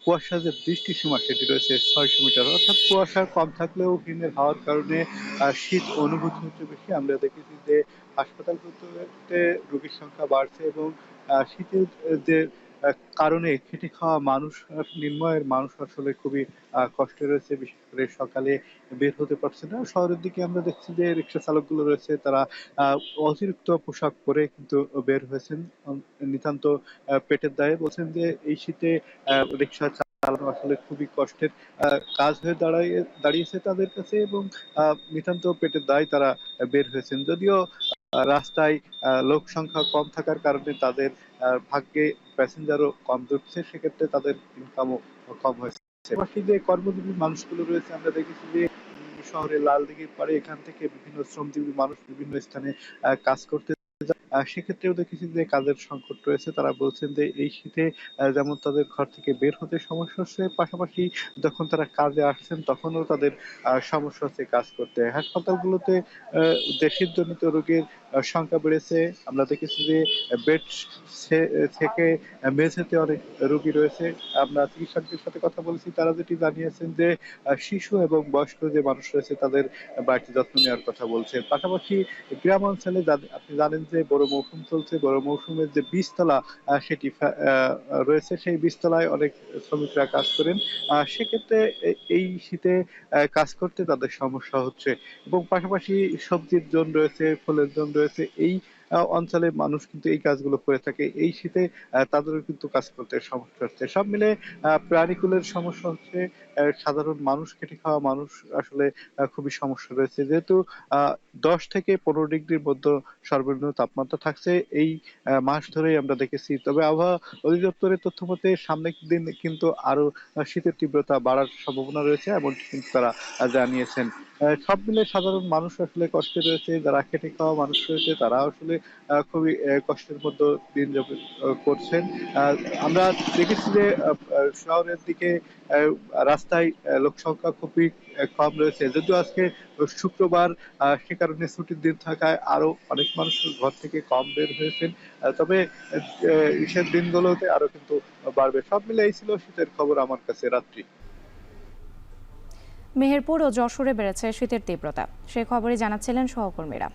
কুয়াশা যে বৃষ্টির সীমা সেটি রয়েছে 600 মিটার। অর্থাৎ কুয়াশা কম থাকলেও হিমেল হাওয়ার কারণে শীত অনুভূতি হচ্ছে বেশি। আমরা দেখেছি যে হাসপাতালগুলোতে রোগীর সংখ্যা বাড়ছে এবং শীতের যে কারণে খেটে খাওয়া মানুষ, নির্ময়ের মানুষ আসলে খুবই কষ্টে রয়েছে। বিশেষ করে সকালে বের হতে পারছে না। শহরের দিকে আমরা দেখছি যে রিক্সা চালকগুলো রয়েছে, তারা অতিরিক্ত পোশাক পরে কিন্তু বের হয়েছেন নিতান্ত পেটের দায়ে। বলছেন যে এই শীতে রিক্সা চালানো আসলে খুবই কষ্টের কাজ হয়ে দাঁড়িয়েছে তাদের কাছে এবং নিতান্ত পেটের দায়ে তারা বের হয়েছেন। যদিও রাস্তায় লোক সংখ্যা কম থাকার কারণে তাদের ভাগ্যে প্যাসেঞ্জারও কম ধরছে, সেক্ষেত্রে তাদের ইনকামও কম হয়েছে। যে কর্মজীবী মানুষগুলো রয়েছে, আমরা দেখেছি যে শহরের লালদিঘির পাড়ে এখান থেকে বিভিন্ন শ্রমজীবী মানুষ বিভিন্ন স্থানে কাজ করতে, সেক্ষেত্রেও দেখেছি যে কাজের সংকট রয়েছে। তারা বলছেন যে এই শীতে যেমন তাদের ঘর থেকে বের হতে সমস্যা হচ্ছে, পাশাপাশি যখন তারা কাজে আসছেন তখনও তাদের সমস্যা হচ্ছে কাজ করতে। হাসপাতালগুলোতে দেশের জনিত রোগের সংখ্যা বেড়েছে। আমরা দেখেছি যে বেড থেকে মেঝেতে অনেক রোগী রয়েছে। আমরা চিকিৎসকদের সাথে কথা বলেছি, তারা যেটি জানিয়েছেন যে শিশু এবং বয়স্ক যে মানুষ রয়েছে তাদের বাড়তি যত্ন নেওয়ার কথা বলছে। পাশাপাশি গ্রাম অঞ্চলে আপনি জানেন যে বড় মৌসুম চলছে, বড় মৌসুমের যে বীজতলা সেটি রয়েছে, সেই বীজতলায় অনেক শ্রমিকরা কাজ করেন। সেক্ষেত্রে এই শীতে কাজ করতে তাদের সমস্যা হচ্ছে এবং পাশাপাশি সবজির জোন রয়েছে, ফুলের জোন রয়েছে, এই অঞ্চলে মানুষ কিন্তু এই কাজগুলো করে থাকে। এই শীতে তাদেরও কিন্তু কাজ করতে সমস্যা হচ্ছে। সব মিলে প্রাণীকুলের সমস্যা হচ্ছে, সাধারণ মানুষ, খেটে খাওয়া মানুষ আসলে খুবই সমস্যা রয়েছে। যেহেতু 10 থেকে 15 ডিগ্রির মধ্যে সর্বনিম্ন তাপমাত্রা থাকছে এই মাস ধরেই আমরা দেখেছি। তবে আবহাওয়া অধিদপ্তরের তথ্য মতে সামনের দিন কিন্তু আরো শীতের তীব্রতা বাড়ার সম্ভাবনা রয়েছে, এমনটি কিন্তু তারা জানিয়েছেন। সব মিলে সাধারণ মানুষ আসলে কষ্টে রয়েছে, যারা খেটে খাওয়া মানুষ রয়েছে তারা আসলে খুবই কষ্টের মধ্যে দিন যাপন করছেন। আমরা দেখেছি যে শহরের দিকে রাস্তায় লোক সংখ্যা খুবই কম রয়েছে, যদিও আজকে শুক্রবার, সে কারণে ছুটির দিন থাকায় আরো অনেক মানুষ ঘর থেকে কম বের হয়েছেন। তবে ঈদের দিনগুলোতে আরো কিন্তু বাড়বে। সব মিলে এই ছিল শীতের খবর আমার কাছে। রাত্রি। মেহেরপুর ও যশোরে বেড়েছে শীতের তীব্রতা, সে খবরই জানাচ্ছিলেন সহকর্মীরা।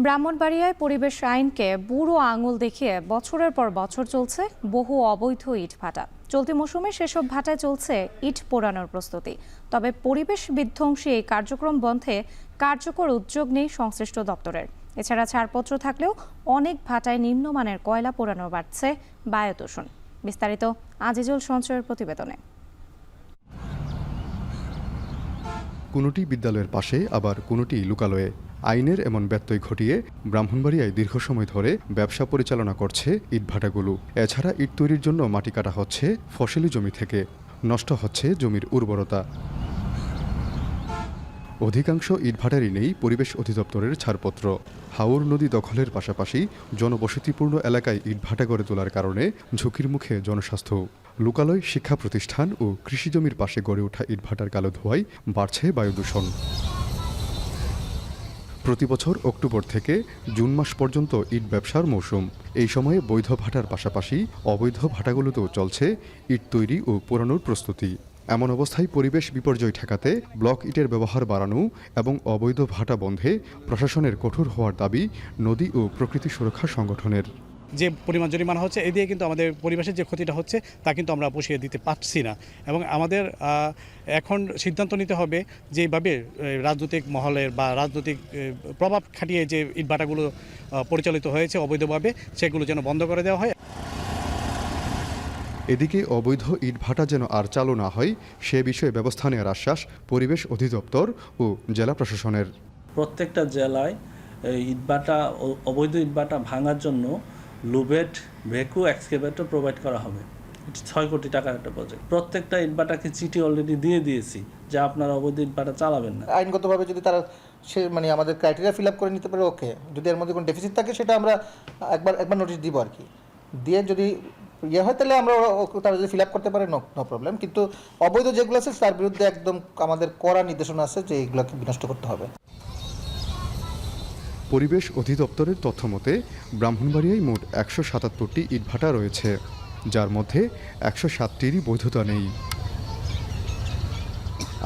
ব্রাহ্মণবাড়িয়ায় পরিবেশ আইনকে বুড়ো আঙুল দেখিয়ে বছরের পর বছর চলছে বহু অবৈধ ইট ভাটা। চলতি মৌসুমে সেসব ভাটায় চলছে ইট পোড়ানোর প্রস্তুতি। তবে পরিবেশ বিধ্বংসী এই কার্যক্রম বন্ধে কার্যকর উদ্যোগ নেই সংশ্লিষ্ট দপ্তরের। এছাড়া ছাড়পত্র থাকলেও অনেক ভাটায় নিম্নমানের কয়লা পোড়ানো বাড়ছে বায়ু দূষণ। বিস্তারিত আজিজুল সঞ্চয়ের প্রতিবেদনে। কোনোটি বিদ্যালয়ের পাশে, আবার কোনোটি লোকালয়ে। আইনের এমন ব্যত্যয় ঘটিয়ে ব্রাহ্মণবাড়িয়ায় দীর্ঘ সময় ধরে ব্যবসা পরিচালনা করছে ইটভাটাগুলো। এছাড়া ইট তৈরির জন্য মাটি কাটা হচ্ছে ফসলি জমি থেকে, নষ্ট হচ্ছে জমির উর্বরতা। অধিকাংশ ইটভাটারই নেই পরিবেশ অধিদপ্তরের ছাড়পত্র। হাওর নদী দখলের পাশাপাশি জনবসতিপূর্ণ এলাকায় ইটভাটা গড়ে তোলার কারণে ঝুঁকির মুখে জনস্বাস্থ্য। লোকালয়, শিক্ষা প্রতিষ্ঠান ও কৃষিজমির পাশে গড়ে ওঠা ইটভাটার কালো ধোঁয়ায় বাড়ছে বায়ু দূষণ। প্রতিবছর অক্টোবর থেকে জুন মাস পর্যন্ত ইট ব্যবসার মৌসুম। এই সময়ে বৈধ ভাটার পাশাপাশি অবৈধ ভাটাগুলোতেও চলছে ইট তৈরি ও পোড়ানোর প্রস্তুতি। এমন অবস্থায় পরিবেশ বিপর্যয় ঠেকাতে ব্লক ইটের ব্যবহার বাড়ানো এবং অবৈধ ভাটা বন্ধে প্রশাসনের কঠোর হওয়ার দাবি নদী ও প্রকৃতি সুরক্ষা সংগঠনের। যে পরিমাণ জরিমানা হচ্ছে এ দিয়ে কিন্তু আমাদের পরিবেশের যে ক্ষতিটা হচ্ছে তা কিন্তু আমরা পুষিয়ে দিতে পারছি না, এবং আমাদের এখন সিদ্ধান্ত নিতে হবে যেভাবে রাজনৈতিক মহলের বা রাজনৈতিক প্রভাব খাটিয়ে যে ইটভাটাগুলো পরিচালিত হয়েছে অবৈধভাবে, সেগুলো যেন বন্ধ করে দেওয়া হয়। এদিকে অবৈধ ইটভাটা যেন আর চালু না হয় সে বিষয়ে ব্যবস্থা নেওয়ার আশ্বাস পরিবেশ অধিদপ্তর ও জেলা প্রশাসনের। প্রত্যেকটা জেলায় ইটভাটা, অবৈধ ইটভাটা ভাঙার জন্য লুবেট, ভেকু, এক্সকেভেটর প্রোভাইড করা হবে। 6 কোটি টাকার একটা প্রজেক্ট। প্রত্যেকটা ইটভাটাকে চিঠি অলরেডি দিয়ে দিয়েছি যে আপনারা অবৈধ ইটভাটা চালাবেন না। আইনগতভাবে যদি তারা মানে আমাদের ক্রাইটেরিয়া ফিল আপ করে নিতে পারে, ওকে। যদি এর মধ্যে কোনো ডেফিসিট থাকে সেটা আমরা একবার নোটিশ দিব আর কি, দিয়ে যদি ইয়ে হয় তাহলে আমরা তারা যদি ফিল আপ করতে পারে নো প্রবলেম। কিন্তু অবৈধ যেগুলো আছে তার বিরুদ্ধে একদম আমাদের কড়া নির্দেশনা আছে যে এইগুলোকে বিনষ্ট করতে হবে। পরিবেশ অধিদপ্তরের তথ্য মতে ব্রাহ্মণবাড়িয়ায় মোট 177টি ইটভাটা রয়েছে, যার মধ্যে 107টিরই বৈধতা নেই।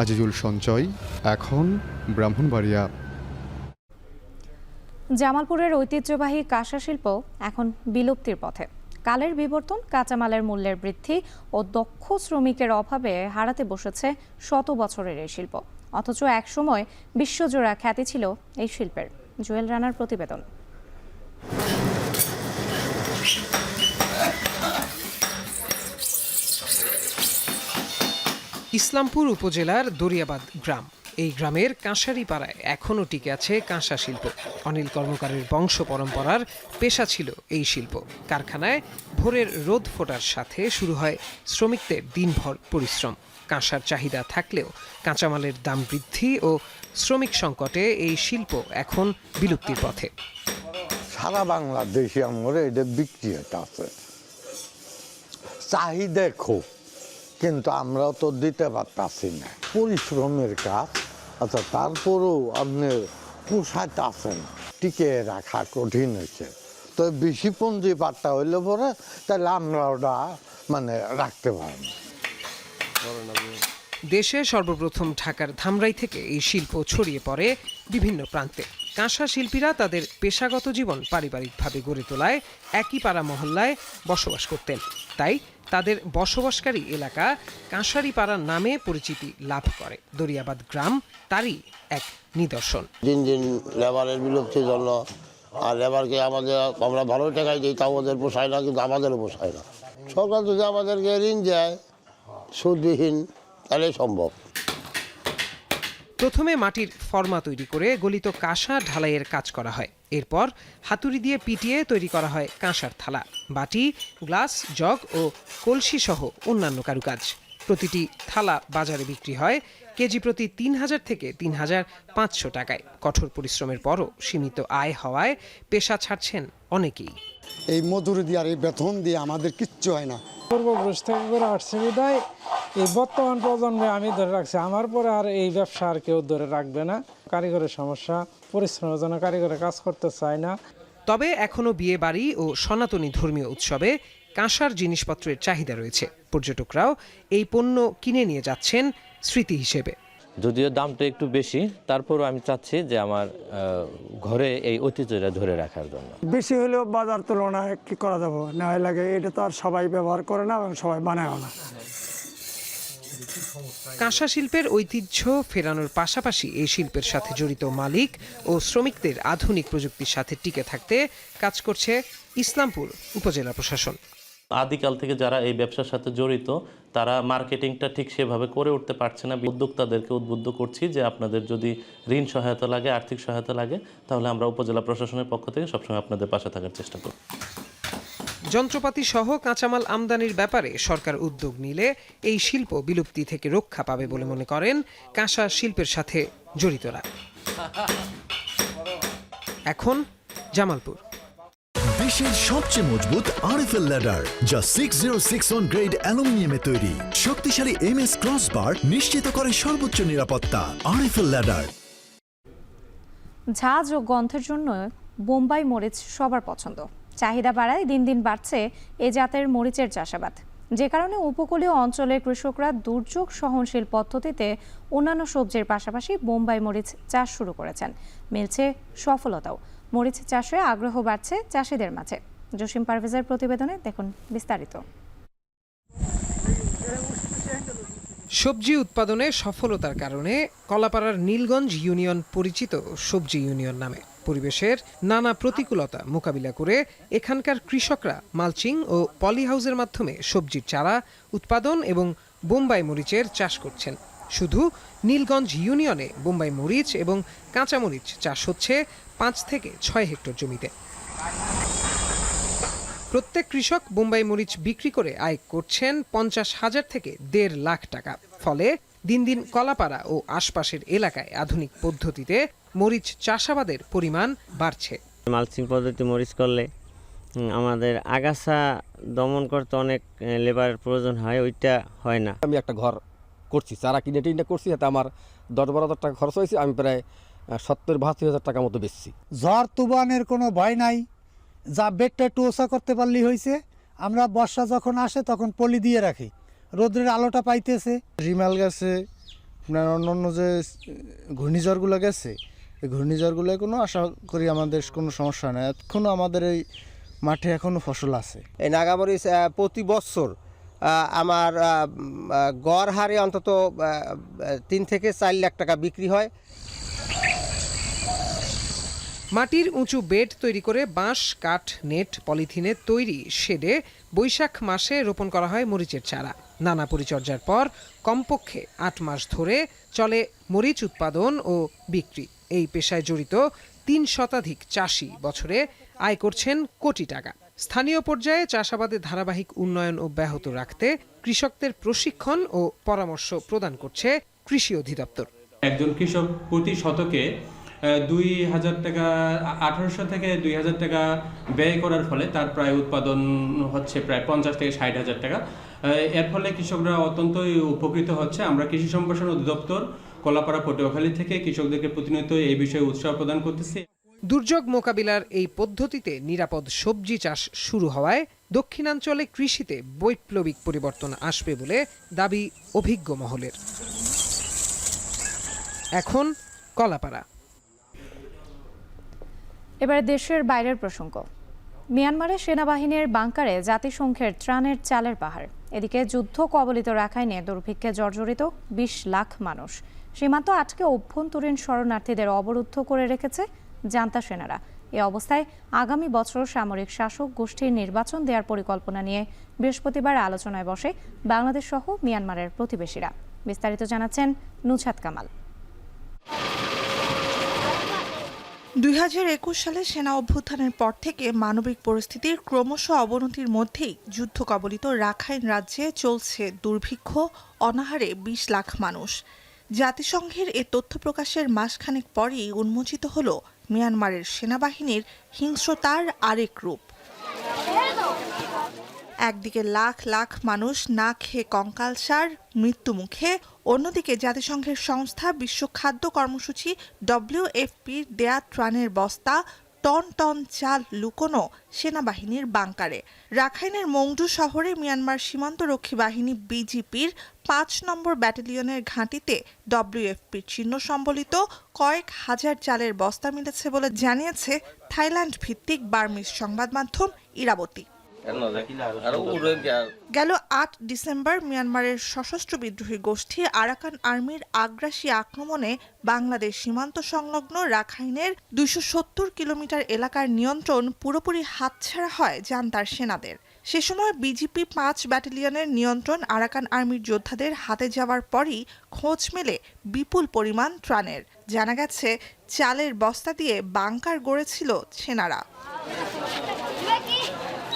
আজিজুল সঞ্চয়, এখন ব্রাহ্মণবাড়িয়া। জামালপুরের ঐতিহ্যবাহী কাঁসা শিল্প এখন বিলুপ্তির পথে। কালের বিবর্তন, কাঁচামালের মূল্যের বৃদ্ধি ও দক্ষ শ্রমিকের অভাবে হারাতে বসেছে শত বছরের এই শিল্প। অথচ একসময় বিশ্বজোড়া খ্যাতি ছিল এই শিল্পের। জুয়েল রানার প্রতিবেদন। ইসলামপুর উপজেলার দরিয়াবাদ গ্রাম। এই গ্রামের কাঁসারি পাড়ায় এখনও টিকে আছে কাঁসা শিল্প। অনিল কর্মকারের বংশ পরম্পরার পেশা ছিল এই শিল্প। কারখানায় ভোরের রোদ ফোটার সাথে শুরু হয় শ্রমিকদের দিনভর পরিশ্রম। কাঁসার চাহিদা থাকলেও কাঁচামালের দাম বৃদ্ধি ও শ্রমিক সংকটে এই শিল্প এখন বিলুপ্তির পথে। সারা বাংলাদেশে আমরা এটা বিক্রি হতে আছে, চাহিদা খুব, কিন্তু আমরা তো দিতে পারতাছি না। পরিশ্রমের কাজ, আচ্ছা তারপরেও আপনার পোষাইতে আছে না, টিকে রাখা কঠিন হয়েছে। তো বেশি পুঁজি পাট্টা হইলে পরে তাহলে আমরা ওটা রাখতে পারি না। দেশে সর্বপ্রথম ঢাকার ধামরাই থেকে এই শিল্প ছড়িয়ে পড়ে বিভিন্ন প্রান্তে। কাঁসা শিল্পীরা তাদের পেশাগত জীবন পারিবারিকভাবে গড়ে তোলায় একই পাড়া মহল্লায় বসবাস করতেন। তাই তাদের বসবাসকারী এলাকা কাঁসারি পাড়া নামে পরিচিতি লাভ করে। দরিয়াবাদ গ্রাম তারই এক নিদর্শন। দিন দিন লেবারের বিলুপ্তির জন্য, আর লেবারকে আমরা ভালো টাকায় দিই, তাও ওদের পোষায় না, কিন্তু আমাদেরও পোষায় না। সরকার যদি আমাদেরকে ঋণ দেয় সুদবিহীন, তাহলে সম্ভব। প্রথমে মাটির ফর্মা তৈরি করে গলিত কাঁসা ঢালাইয়ের কাজ করা হয়। এরপর হাতুড়ি দিয়ে পিটিয়ে তৈরি করা হয় কাঁসার থালা, বাটি, গ্লাস, জগ ও কলসি সহ অন্যান্য কারুকাজ। প্রতিটি থালা বাজারে বিক্রি হয় কেজি প্রতি ৩,০০০ থেকে ৩,৫০০ টাকায়। কঠোর পরিশ্রমের পরও সীমিত আয় হওয়ায় পেশা ছাড়ছেন অনেকেই। এই মজুরি দিয়ে আর এই বেতন দিয়ে আমাদের কিচ্ছু হয় না। পূর্বপুরুষ থেকে করে আসছে বিদায় এই বর্তমান প্রজন্মে আমি ধরে রাখছি, আমার পরে আর এই ব্যবসা আর কেউ ধরে রাখবে না। কারিগরের সমস্যা, পরিশ্রমের জন্য কারিগরে কাজ করতে চায় না। তবে এখনও বিয়ে বাড়ি ও সনাতনী ধর্মীয় উৎসবে কাঁসার জিনিসপত্রের চাহিদা রয়েছে। পর্যটকরাও এই পণ্য কিনে নিয়ে যাচ্ছেন স্মৃতি হিসেবে। যদিও দামটা একটু বেশি, তারপরও আমি চাচ্ছি যে আমার ঘরে এই ঐতিহ্যটা ধরে রাখার জন্য। বেশি হলেও বাজার তুলনায় কি করা যাবে, নেওয়া লাগে। এটা তো আর সবাই ব্যবহার করে না এবং সবাই বানায় না। কাঁসা শিল্পের ঐতিহ্য ফেরানোর পাশাপাশি এই শিল্পের সাথে জড়িত মালিক ও শ্রমিকদের আধুনিক প্রযুক্তির সাথে টিকে থাকতে কাজ করছে ইসলামপুর উপজেলা প্রশাসন। আদিকাল থেকে যারা এই ব্যবসার সাথে জড়িত তারা মার্কেটিংটা ঠিক সেভাবে করে উঠতে পারছে না। উদ্যোক্তাদেরকে উদ্বুদ্ধ করছি যে আপনাদের যদি ঋণ সহায়তা লাগে, আর্থিক সহায়তা লাগে, তাহলে আমরা উপজেলা প্রশাসনের পক্ষ থেকে সবসময় আপনাদের পাশে থাকার চেষ্টা করব। যন্ত্রপাতি সহ কাঁচামাল আমদানির ব্যাপারে সরকার উদ্যোগ নিলে এই শিল্প বিলুপ্তি থেকে রক্ষা পাবে বলে মনে করেন কাঁসা শিল্পের সাথে জড়িতরা। এখন জামালপুর। দেশের সবচেয়ে মজবুত আরএফএল ল্যাডার, যা 6061 গ্রেড অ্যালুমিনিয়ামে তৈরি। শক্তিশালী এমএস ক্রসবার নিশ্চিত করে সর্বোচ্চ নিরাপত্তা। RFL ladder. ঝাঁজ ও গন্ধের জন্য বোম্বাই মরিচ সবার পছন্দ। চাহিদা বাড়ায় দিন দিন বাড়ছে এ জাতের মরিচের চাষাবাদ, যে কারণে উপকূলীয় অঞ্চলের কৃষকরা দুর্যোগ সহনশীল পদ্ধতিতে অন্যান্য সবজির পাশাপাশি বোম্বাই মরিচ চাষ শুরু করেছেন। মিলছে সফলতাও। মরিচ চাষে আগ্রহ বাড়ছে চাষিদের মাঝে। জসিম পারভেজের প্রতিবেদনে দেখুন বিস্তারিত। সবজি উৎপাদনে সফলতার কারণে কলাপাড়ার নীলগঞ্জ ইউনিয়ন পরিচিত সবজি ইউনিয়ন নামে। পরিবেশের নানা প্রতিকূলতা মোকাবিলা করে এখানকার কৃষকরা মালচিং ও পলিহাউসের মাধ্যমে সবজির চারা উৎপাদন এবং বোম্বাই মরিচের চাষ করছেন। শুধু নীলগঞ্জ ইউনিয়নে বোম্বাই মরিচ এবং কাঁচামরিচ চাষ হচ্ছে 5 থেকে 6 হেক্টর জমিতে। প্রত্যেক কৃষক বোম্বাই মরিচ বিক্রি করে আয় করছেন 50,000 থেকে 1.5 লাখ টাকা। ফলে দিন দিন কলাপাড়া ও আশপাশের এলাকায় আধুনিক পদ্ধতিতে মরিচ চাষাবাদের পরিমাণ বাড়ছে। মালচিং পদ্ধতি মরিচ করলে আমাদের আগাছা দমন করতে অনেক লেবারের প্রয়োজন হয়, ওইটা হয় না। আমি একটা ঘর করছি, চারা কিনে টিনে করছি, এতে আমার 10-12 হাজার টাকা খরচ হয়েছে। আমি প্রায় 70-72 হাজার টাকা মতো বেচছি। ঝড় তুফানের কোনো ভয় নাই, যা বেডটা একটু ওষা করতে পারলেই হয়েছে। আমরা বর্ষা যখন আসে তখন পলি দিয়ে রাখি, রোদ্রের আলোটা পাইতেছে। রিমাল গেছে, আপনার অন্য যে ঘূর্ণিঝড়গুলো গেছে, এই ঘূর্ণিঝড়গুলো কোনো আশা করি আমাদের কোনো সমস্যা নেই। এখনও আমাদের এই মাঠে এখনও ফসল আছে। এই নাগামরিচ প্রতি বছর আমার গড় হারে অন্তত 3 থেকে 4 লাখ টাকা বিক্রি হয়। মাটির উঁচু বেড তৈরি করে বাঁশ, কাঠ, নেট, পলিথিনের তৈরি শেডে বৈশাখ মাসে রোপণ করা হয় মরিচের চারা। নানা পরিচর্যার পর কমপক্ষে 8 মাস ধরে চলে মরিচ উৎপাদন ও বিক্রি। এই পেশায় জড়িত 3 শতাধিক চাষি বছরে আয় করছেন কোটি টাকা। স্থানীয় পর্যায়ে চাষাবাদের ধারাবাহিক উন্নয়ন অব্যাহত রাখতে কৃষকদের প্রশিক্ষণ ও পরামর্শ প্রদান করছে কৃষি অধিদপ্তর। একজন কৃষক প্রতি শতকে 2,000 টাকা 1800 থেকে 2,000 টাকা ব্যয় করার ফলে তার প্রায় উৎপাদন হচ্ছে প্রায় 50 থেকে 60,000 টাকা। এর ফলে কৃষকরা অত্যন্তই উপকৃত হচ্ছে। আমরা কৃষি সম্প্রসারণ অধিদপ্তর কলাপাড়া পটুয়াখালী থেকে কৃষকদেরকে প্রতিনিয়ত এই বিষয়ে উৎসাহ প্রদান করতেছি। দুর্যোগ মোকাবিলার এই পদ্ধতিতে নিরাপদ সবজি চাষ শুরু হওয়ায় দক্ষিণাঞ্চলে কৃষিতে বৈপ্লবিক পরিবর্তন আসবে বলে দাবি অভিজ্ঞ মহলের। এখন কলাপাড়া। এবারে দেশের বাইরের প্রসঙ্গ। মিয়ানমারে সেনাবাহিনীর বাংকারে জাতিসংঘের ত্রাণের চালের পাহাড়। এদিকে যুদ্ধ কবলিত রাখাইনে দুর্ভিক্ষে জর্জরিত 20 লাখ মানুষ। সীমান্ত আটকে অভ্যন্তরীণ শরণার্থীদের অবরুদ্ধ করে রেখেছে জান্তা সেনারা। এ অবস্থায় আগামী বছর সামরিক শাসক গোষ্ঠীর নির্বাচন দেওয়ার পরিকল্পনা নিয়ে বৃহস্পতিবার আলোচনায় বসে বাংলাদেশ সহ মিয়ানমারের প্রতিবেশীরা। বিস্তারিত জানাচ্ছেন নুছাত কামাল। 2021 সালে সেনা অভ্যুত্থানের পর থেকে মানবিক পরিস্থিতির ক্রমশ অবনতির মধ্যেই যুদ্ধ কবলিত রাখাইন রাজ্যে চলছে দুর্ভিক্ষ, অনাহারে 20 লাখ মানুষ। জাতিসংঘের এ তথ্য প্রকাশের মাসখানেক পরই উন্মোচিত হল মিয়ানমারের সেনাবাহিনীর হিংস্রতার আরেক রূপ। একদিকে লাখ লাখ মানুষ না খেয়ে কঙ্কালসার, মৃত্যুমুখে, অন্যদিকে জাতিসংঘের সংস্থা বিশ্ব খাদ্য কর্মসূচি WFPর দেয়া ত্রাণের বস্তা, টন টন চাল লুকোনো সেনাবাহিনীর বাংকারে। রাখাইনের মংডু শহরে মিয়ানমার সীমান্তরক্ষী বাহিনী BGPর 5 নম্বর ব্যাটালিয়নের ঘাঁটিতে WFPর চিহ্ন সম্বলিত কয়েক হাজার চালের বস্তা মিলেছে বলে জানিয়েছে থাইল্যান্ড ভিত্তিক বার্মিজ সংবাদ মাধ্যম ইরাবতী। গেল 8 ডিসেম্বর মিয়ানমারের সশস্ত্র বিদ্রোহী গোষ্ঠী আরাকান আর্মির আগ্রাসী আক্রমণে বাংলাদেশ সীমান্ত সংলগ্ন রাখাইনের 270 কিলোমিটার এলাকার নিয়ন্ত্রণ পুরোপুরি হাতছাড়া হয় জান্তার সেনাদের। সে সময় BGP 5 ব্যাটালিয়নের নিয়ন্ত্রণ আরাকান আর্মির যোদ্ধাদের হাতে যাওয়ার পরই খোঁজ মেলে বিপুল পরিমাণ ত্রাণের। জানা গেছে চালের বস্তা দিয়ে বাংকার গড়েছিল সেনারা।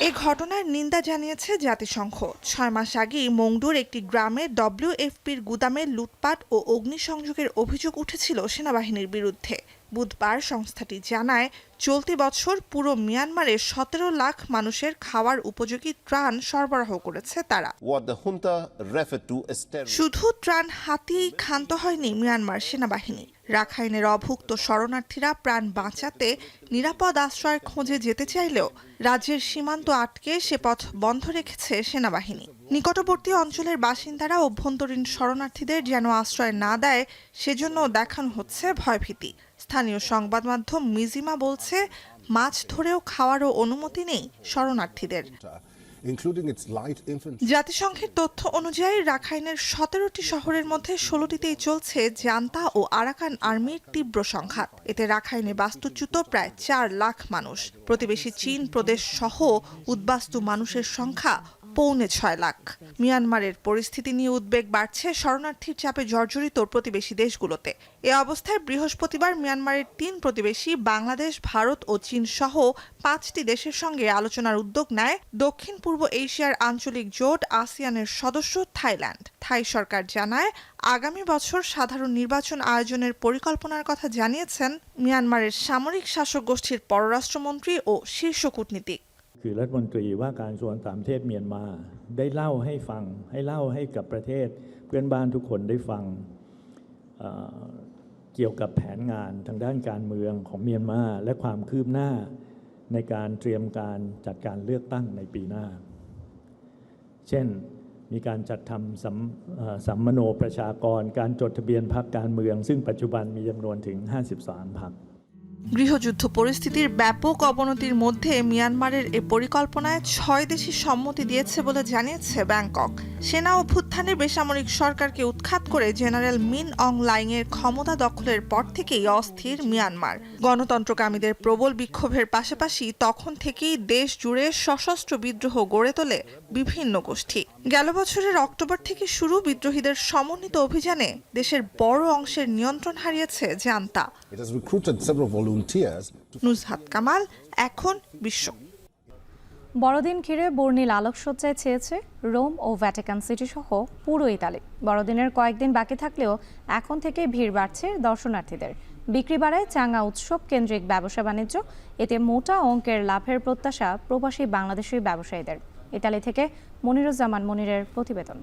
এ ঘটনার নিন্দা জানিয়েছে জাতিসংঘ। 6 মাস আগেই মংডুর একটি গ্রামে WFPর গুদামে লুটপাট ও অগ্নিসংযোগের অভিযোগ উঠেছিল সেনাবাহিনীর বিরুদ্ধে। বুধবার সংস্থাটি জানায়, চলতি বছর পুরো মিয়ানমারে 17 লাখ মানুষের খাওয়ার উপযোগী ত্রাণ সরবরাহ করেছে তারা। শুধু ত্রাণ হাতিয়েই ক্ষান্ত হয়নি মিয়ানমার সেনাবাহিনী। রাখাইনের অভুক্ত শরণার্থীরা প্রাণ বাঁচাতে নিরাপদ আশ্রয়ের খোঁজে যেতে চাইলেও রাজ্যের সীমান্ত আটকে সে পথ বন্ধ রেখেছে সেনাবাহিনী। নিকটবর্তী অঞ্চলের বাসিন্দারা অভ্যন্তরীণ শরণার্থীদের যেন আশ্রয় না দেয় সেজন্য দেখানো হচ্ছে ভয়ভীতি। স্থানীয় সংবাদ মাধ্যম মিজিমা বলছে, মাছ ধরেও খাওয়ারও অনুমতি নেই শরণার্থীদের। জাতিসংঘের তথ্য অনুযায়ী রাখাইনের 17টি শহরের মধ্যে 16টিতেই চলছে জান্তা ও আরাকান আর্মির তীব্র সংঘাত। এতে রাখাইনে বাস্তুচ্যুত প্রায় 4 লাখ মানুষ। প্রতিবেশী চীন প্রদেশ সহ উদ্বাস্তু মানুষের সংখ্যা 6.25 লাখ। মিয়ানমারের পরিস্থিতি নিয়ে উদ্বেগ বাড়ছে শরণার্থীর চাপে জর্জরিত প্রতিবেশী দেশগুলোতে। এ অবস্থায় বৃহস্পতিবার মিয়ানমারের 3 প্রতিবেশী বাংলাদেশ, ভারত ও চীন সহ 5টি দেশের সঙ্গে আলোচনার উদ্যোগ নেয় দক্ষিণ পূর্ব এশিয়ার আঞ্চলিক জোট আসিয়ানের সদস্য থাইল্যান্ড। থাই সরকার জানায়, আগামী বছর সাধারণ নির্বাচন আয়োজনের পরিকল্পনার কথা জানিয়েছেন মিয়ানমারের সামরিক শাসক গোষ্ঠীর পররাষ্ট্রমন্ত্রী ও শীর্ষ কূটনীতিক। คือรัฐมนตรีว่าการกระทรวงต่างประเทศเมียนมาได้เล่าให้ฟังให้เล่าให้กับประเทศเพื่อนบ้านทุกคนได้ฟังเกี่ยวกับแผนงานทางด้านการเมืองของเมียนมาและความคืบหน้าในการเตรียมการจัดการเลือกตั้งในปีหน้าเช่นมีการจัดทำสัมมโนประชากรการจดทะเบียนพรรคการเมืองซึ่งปัจจุบันมีจำนวนถึง53 พรรค গৃহযুদ্ধ পরিস্থিতির ব্যাপক অবনতির মধ্যে মিয়ানমারের এ পরিকল্পনায় 6 দেশই সম্মতি দিয়েছে বলে জানিয়েছে ব্যাংকক। সেনা অভ্যুত্থানে বেসামরিক সরকারকে উৎখাত করে জেনারেল মিন অং লাইংয়ের ক্ষমতা দখলের পর থেকেই অস্থির মিয়ানমার। গণতন্ত্রকামীদের প্রবল বিক্ষোভের পাশাপাশি তখন থেকেই দেশ জুড়ে সশস্ত্র বিদ্রোহ গড়ে তোলে বিভিন্ন গোষ্ঠী। গেল বছরের অক্টোবর থেকে শুরু বিদ্রোহীদের সমন্বিত অভিযানে দেশের বড় অংশের নিয়ন্ত্রণ হারিয়েছে জান্তা। নুজহাত কামাল, এখন বিশ্ব। বড়দিন ঘিরে বর্ণিল আলোকসজ্জায় ছেয়েছে রোম ও ভ্যাটিকান সিটি সহ পুরো ইতালি। বড়দিনের কয়েকদিন বাকি থাকলেও এখন থেকে ভিড় বাড়ছে দর্শনার্থীদের। বিক্রি বাড়ায় চাঙ্গা উৎসব কেন্দ্রিক ব্যবসা বাণিজ্য। এতে মোটা অঙ্কের লাভের প্রত্যাশা প্রবাসী বাংলাদেশি ব্যবসায়ীদের। ইতালি থেকে মনিরুজ্জামান মনিরের প্রতিবেদন।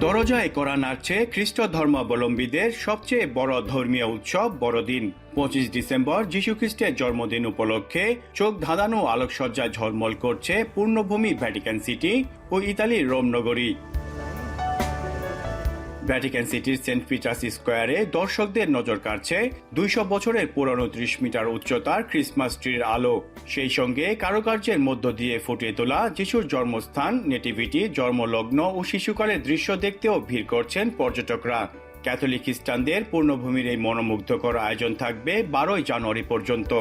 দরজায় করা নাড়ছে খ্রিস্ট ধর্মাবলম্বীদের সবচেয়ে বড় ধর্মীয় উৎসব বড়দিন। 25 ডিসেম্বর যীশু খ্রিস্টের জন্মদিন উপলক্ষে চোখ ধাঁধানো আলোকসজ্জায় ঝলমল করছে পূর্ণভূমি ভ্যাটিকান সিটি ও ইতালির রোম নগরী। ভ্যাটিকান সিটির সেন্ট পিটার্স স্কোয়ারে দর্শকদের নজর কাড়ছে 200 বছরের পুরনো 30 মিটার উচ্চতার ক্রিসমাস ট্রির আলো। সেই সঙ্গে কারুকার্যের মধ্য দিয়ে ফুটিয়ে তোলা যিশুর জন্মস্থান, নেটিভিটি, জন্মলগ্ন ও শিশুকালের দৃশ্য দেখতেও ভিড় করছেন পর্যটকরা। ক্যাথলিক খ্রিস্টানদের পূর্ণভূমির এই মনোমুগ্ধকর আয়োজন থাকবে 12 জানুয়ারি পর্যন্ত।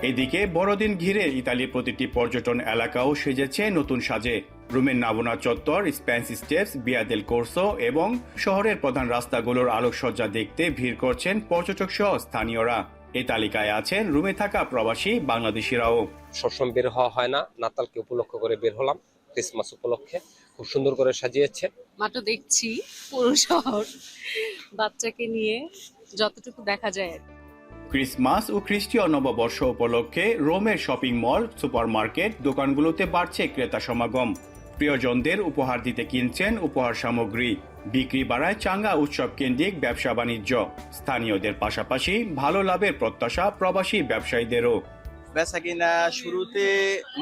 এদিকে বড়দিন ঘিরে ইতালির প্রতিটি পর্যটন এলাকাও সেজেছে নতুন সাজে। রোমের নাবোনা চত্বর, স্প্যানিশ স্টেপস, বিয়া দেল কোর্সো এবং শহরের প্রধান রাস্তাগুলোর আলোকসজ্জা দেখতে ভিড় করছেন পর্যটক সহ স্থানীয়রা। এই তালিকায় আছেন রোমে থাকা প্রবাসী বাংলাদেশিরাও। সবসময় বের হওয়া হয় না, নাতালকে উপলক্ষ করে বের হলাম, ক্রিসমাস উপলক্ষে খুব সুন্দর করে সাজিয়েছে। মাত্র দেখছি পুরো শহর বাচ্চাকে নিয়ে যতটুকু দেখা যায়। ক্রিসমাস ও খ্রিস্টীয় নববর্ষ উপলক্ষে রোমের শপিং মল, সুপারমার্কেট, দোকানগুলোতে বাড়ছে ক্রেতা সমাগম। প্রিয়জনদের উপহার দিতে কিনছেন উপহার সামগ্রী। বিক্রি বাড়ায় চাঙ্গা উৎসব কেন্দ্রিক ব্যবসা বাণিজ্য। স্থানীয়দের পাশাপাশি ভালো লাভের প্রত্যাশা প্রবাসী ব্যবসায়ীদেরও। বেচা কিনা শুরুতে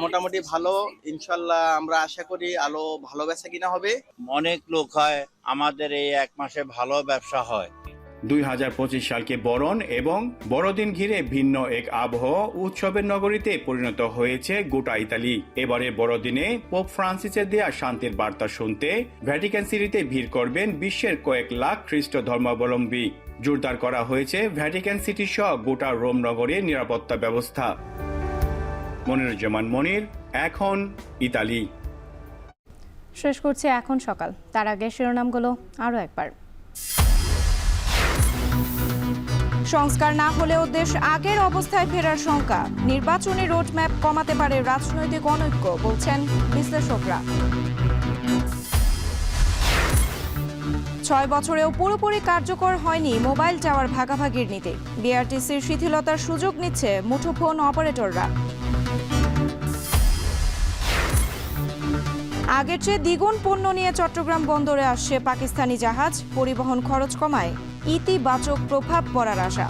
মোটামুটি ভালো, ইনশাল্লাহ আমরা আশা করি আলো ভালো বেচা কিনা হবে। অনেক লোক হয়, আমাদের এই 1 মাসে ভালো ব্যবসা হয়। 2025 সালকে বরণ এবং বড়দিন ঘিরে ভিন্ন এক আবহাওয়া উৎসবের নগরীতে পরিণত হয়েছে গোটা ইতালি। এবারে বড়দিনে পোপ ফ্রান্সিসের দেয়া শান্তির বার্তা শুনতে ভ্যাটিকান সিটিতে ভিড় করবেন বিশ্বের কয়েক লাখ খ্রিস্ট ধর্মাবলম্বী। জোরদার করা হয়েছে ভ্যাটিকান সিটি সহ গোটা রোম নগরের নিরাপত্তা ব্যবস্থা। মনিরুজ্জামান মনির, এখন ইতালি। শেষ করছে এখন সকাল। তার আগে শিরোনামগুলো আরও একবার। সংস্কার না হলেও দেশ আগের অবস্থায় ফেরার শঙ্কা। নির্বাচনী রোডম্যাপ কমাতে পারে রাজনৈতিক অনৈক্য, বলছেন বিশ্লেষকরা। 6 বছরেও পুরোপুরি কার্যকর হয়নি মোবাইল টাওয়ার ভাগাভাগির নীতি। বিআরটিসির শিথিলতার সুযোগ নিচ্ছে মুঠোফোন অপারেটররা। আগের চেয়ে দ্বিগুণ পণ্য নিয়ে চট্টগ্রাম বন্দরে আসছে পাকিস্তানি জাহাজ। পরিবহন খরচ কমায় ইতিবাচক প্রভাব পড়ার আশা।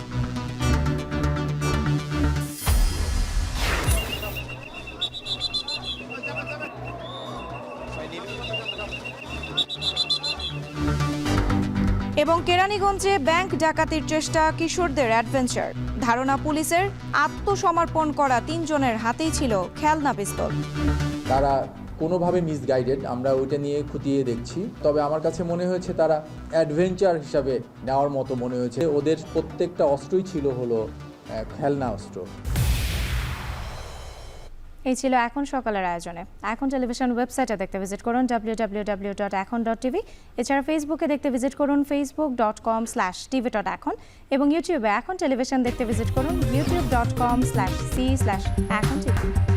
এবং কেরানীগঞ্জে ব্যাংক ডাকাতির চেষ্টা, কিশোরদের অ্যাডভেঞ্চার। ধারণা পুলিশের, আত্মসমর্পণ করা 3 জনের হাতেই ছিল খেলনা পিস্তল। তারা কোনোভাবে মিসগাইডেড, আমরা ওইটা নিয়ে খুঁটিয়ে দেখছি। তবে আমার কাছে মনে হয়েছে তারা অ্যাডভেঞ্চার হিসাবে নেওয়ার মতো মনে হয়েছে। ওদের প্রত্যেকটা অস্ত্রই ছিল হলো খেলনা অস্ত্র। এই ছিল এখন সকালের আয়োজনে। এখন টেলিভিশন ওয়েবসাইটে দেখতে ভিজিট করুন www.ekon.tv। এছাড়া ফেসবুকে দেখতে ভিজিট করুন facebook.com/tv.ekon এবং ইউটিউবে এখন টেলিভিশন দেখতে ভিজিট করুন youtube.com/c/ekontv।